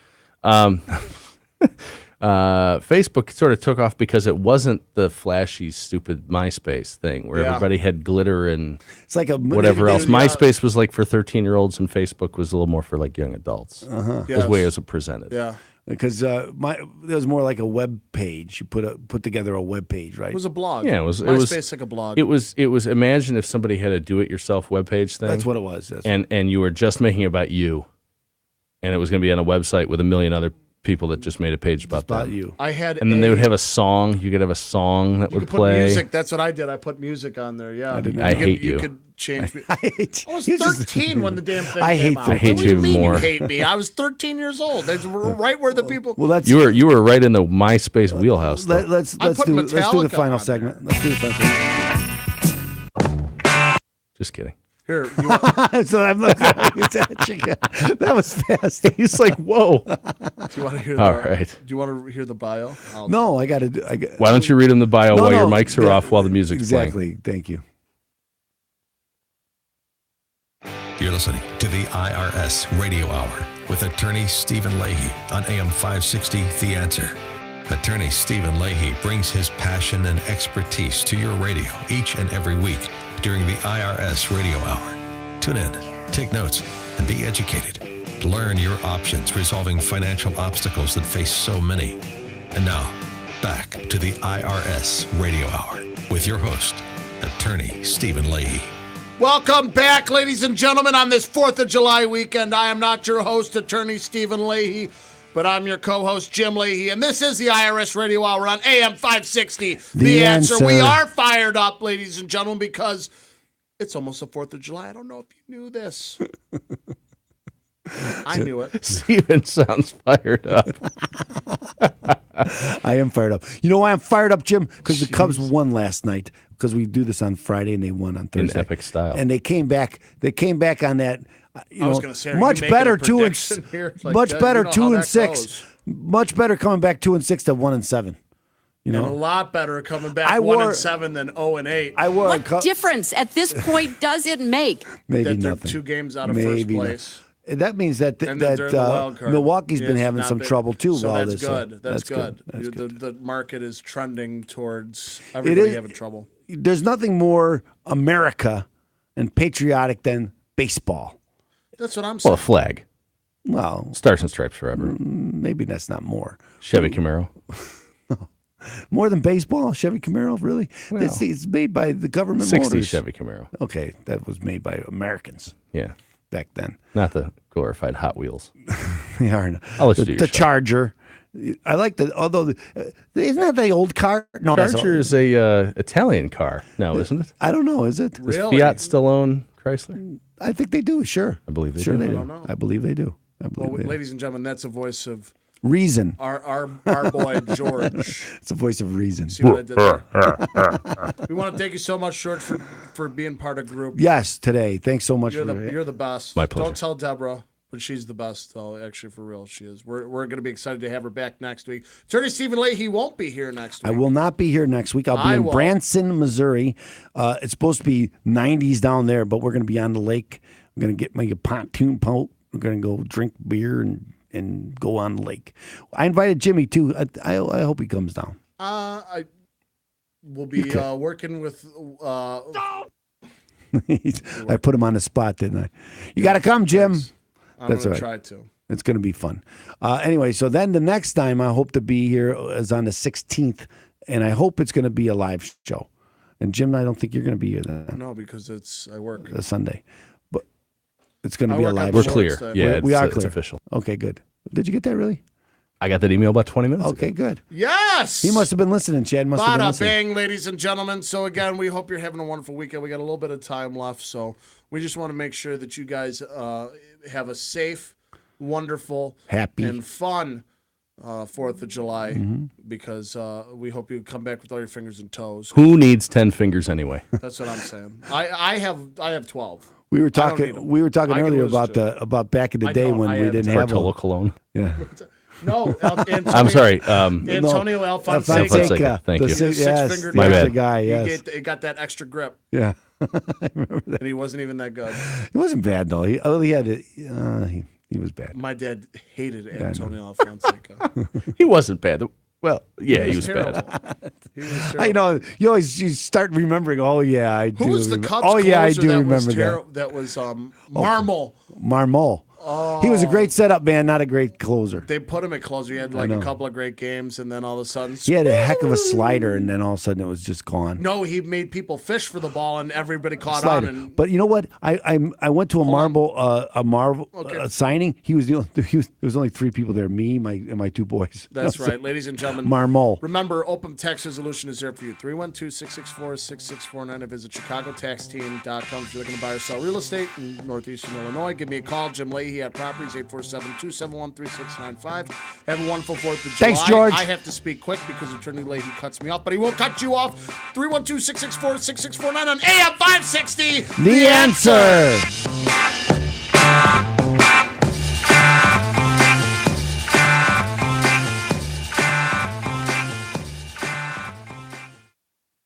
Facebook sort of took off because it wasn't the flashy, stupid MySpace thing where everybody had glitter and
it's like
whatever else. MySpace was like for 13-year-olds, and Facebook was a little more for like young adults. The way it was presented.
Yeah, because it was more like a web page. You put together a web page, right?
It was a blog.
Yeah, it was
MySpace like a blog.
It was. Imagine if somebody had a do-it-yourself web page thing.
That's what it was.
And you were just making it about you. And it was going to be on a website with a million other people that just made a page about
you.
And then they would have a song. You could have a song that would play.
Music. That's what I did. I put music on there. Yeah.
I hate you.
You could change. I was
you
13 when the damn thing
I
came
hate
out.
I hate you more.
You hate me. I was 13 years old. That's right where the people.
Well, that's
you were right in the MySpace wheelhouse.
Let's do the final segment. Let's do the final segment.
Just kidding.
Here,
so I'm looking that was fast.
He's like, "Whoa!"
Do you want to hear?
All right.
Do you want to hear the bio?
No, I got to.
Why don't you read him the bio while your mics are off while the music's playing?
Exactly. Thank you.
You're listening to the IRS Radio Hour with attorney Stephen Leahy on AM 560 The Answer. Attorney Stephen Leahy brings his passion and expertise to your radio each and every week during the IRS Radio Hour. Tune in, take notes, and be educated. Learn your options resolving financial obstacles that face so many. And now, back to the IRS Radio Hour with your host, attorney Stephen Leahy.
Welcome back, ladies and gentlemen, on this 4th of July weekend. I am not your host, attorney Stephen Leahy, but I'm your co-host, Jim Leahy, and this is the IRS Radio Hour on AM 560. The answer. We are fired up, ladies and gentlemen, because it's almost the 4th of July. I don't know if you knew this. I knew it.
Steven sounds fired up.
I am fired up. You know why I'm fired up, Jim? Because the Cubs won last night. Because we do this on Friday and they won on Thursday.
In epic style.
And they came back. They came back on that.
I was going to say,
much better 2-6. Much better 2-6. Much better coming back 2-6 to 1-7. You know,
and a lot better coming back 1-7 than 0-8.
What difference at this point does it make?
Maybe
that
nothing.
2 games out of first place.
That means that Milwaukee's been having some trouble too.
So
while
that's
this,
good. That's good.
That's good.
The market is trending towards everybody having trouble.
There's nothing more America and patriotic than baseball.
That's what I'm saying.
Well, a flag.
Well,
Stars and Stripes forever.
Maybe that's not more.
Chevy Camaro.
More than baseball? Chevy Camaro, really?
Well,
it's made by the government
60s
motors.
Chevy Camaro.
Okay, that was made by Americans.
Yeah.
Back then.
Not the glorified Hot Wheels.
They are.
I'll let you do your
the
shot.
Charger. I like the, although, isn't that the old car? No,
Charger is a Italian car now, isn't it?
I don't know, is it?
Does Fiat still own Chrysler?
I think they do, sure.
I believe they
do.
do.
They do. I believe they do.
Well, ladies and gentlemen, that's a voice of
reason.
Our boy George.
It's a voice of reason.
See what I did there? We want to thank you so much, George, for being part of group.
Yes, today. Thanks so much.
You're the best.
My pleasure.
Don't tell Deborah, but she's the best. Though, actually, for real, she is. We're going to be excited to have her back next week. Attorney Stephen Leahy won't be here next week.
I will not be here next week. I'll be in Branson, Missouri. It's supposed to be 90s down there, but we're going to be on the lake. I'm going to get my pontoon boat. We're going to go drink beer and go on the lake. I invited Jimmy too. I hope he comes down.
I will be working with.
I put him on the spot, didn't I? You got to come, Jim.
I'm going to try to.
It's going to be fun. Anyway, so then the next time I hope to be here is on the 16th, and I hope it's going to be a live show. And Jim, I don't think you're going to be here
No, because I work.
Sunday. But it's going to
I
be a
work
live
We're
show.
clear. Yeah,
we are
it's
clear.
official.
Okay, good. Did you get that really?
I got that email about 20 minutes
Okay,
ago.
good.
Yes!
He must have been listening. Chad must have been
Bada
listening.
bang, ladies and gentlemen. So again, we hope you're having a wonderful weekend. We got a little bit of time left, so we just want to make sure that you guys have a safe, wonderful,
happy,
and fun 4th of July because we hope you come back with all your fingers and toes.
Who needs 10 fingers anyway?
That's what I'm saying. I have 12.
We were talking earlier about back in the day when we didn't have
Bartolo Cologne.
Yeah.
No,
I'm sorry.
Antonio Alfonseca.
Thank you.
Six-fingered
My bad.
Guy, yes.
He got that extra grip.
Yeah. I remember that.
And he wasn't even that good.
He wasn't bad though. He had it. He was bad.
My dad hated Antonio Alfonseca.
He wasn't bad. Well, yeah, he was
terrible.
bad.
He was terrible.
I know. You start remembering. Oh yeah, I do.
Who was the Cubs
Oh yeah, I
closer
do
that
remember
was
that.
That was Marmol.
Marmol.
Oh.
He was a great setup man, not a great closer.
They put him at closer. He had like a couple of great games, and then all of a sudden,
He had a heck of a slider, and then all of a sudden it was just gone.
no, he made people fish for the ball, and everybody caught
Slider.
on. And
But you know what? I went to a Marvel signing. There was only 3 people there. Me, my 2 boys.
that's right, ladies and gentlemen.
Marmol.
Remember, Open Tax Resolution is there for you. 312-664-6649. Visit ChicagoTaxTeam.com if you're looking to buy or sell real estate in Northeastern Illinois. Give me a call, Jim Leahy at Properties, 847-271-3695. Have a wonderful 4th of July.
Thanks, George.
I have to speak quick because Attorney Leahy cuts me off, but he won't cut you off. 312-664-6649 on AM 560.
The answer.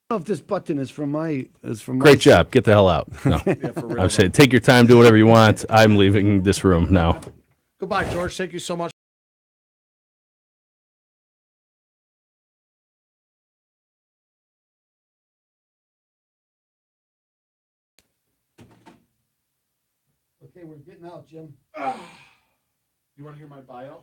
I don't know if this button is from my.
Great job. Get the hell out. No.
Yeah, for real.
I'm saying take your time, do whatever you want. I'm leaving this room now.
Goodbye, George. Thank you so much.
Okay, we're getting out, Jim.
You want to hear my bio?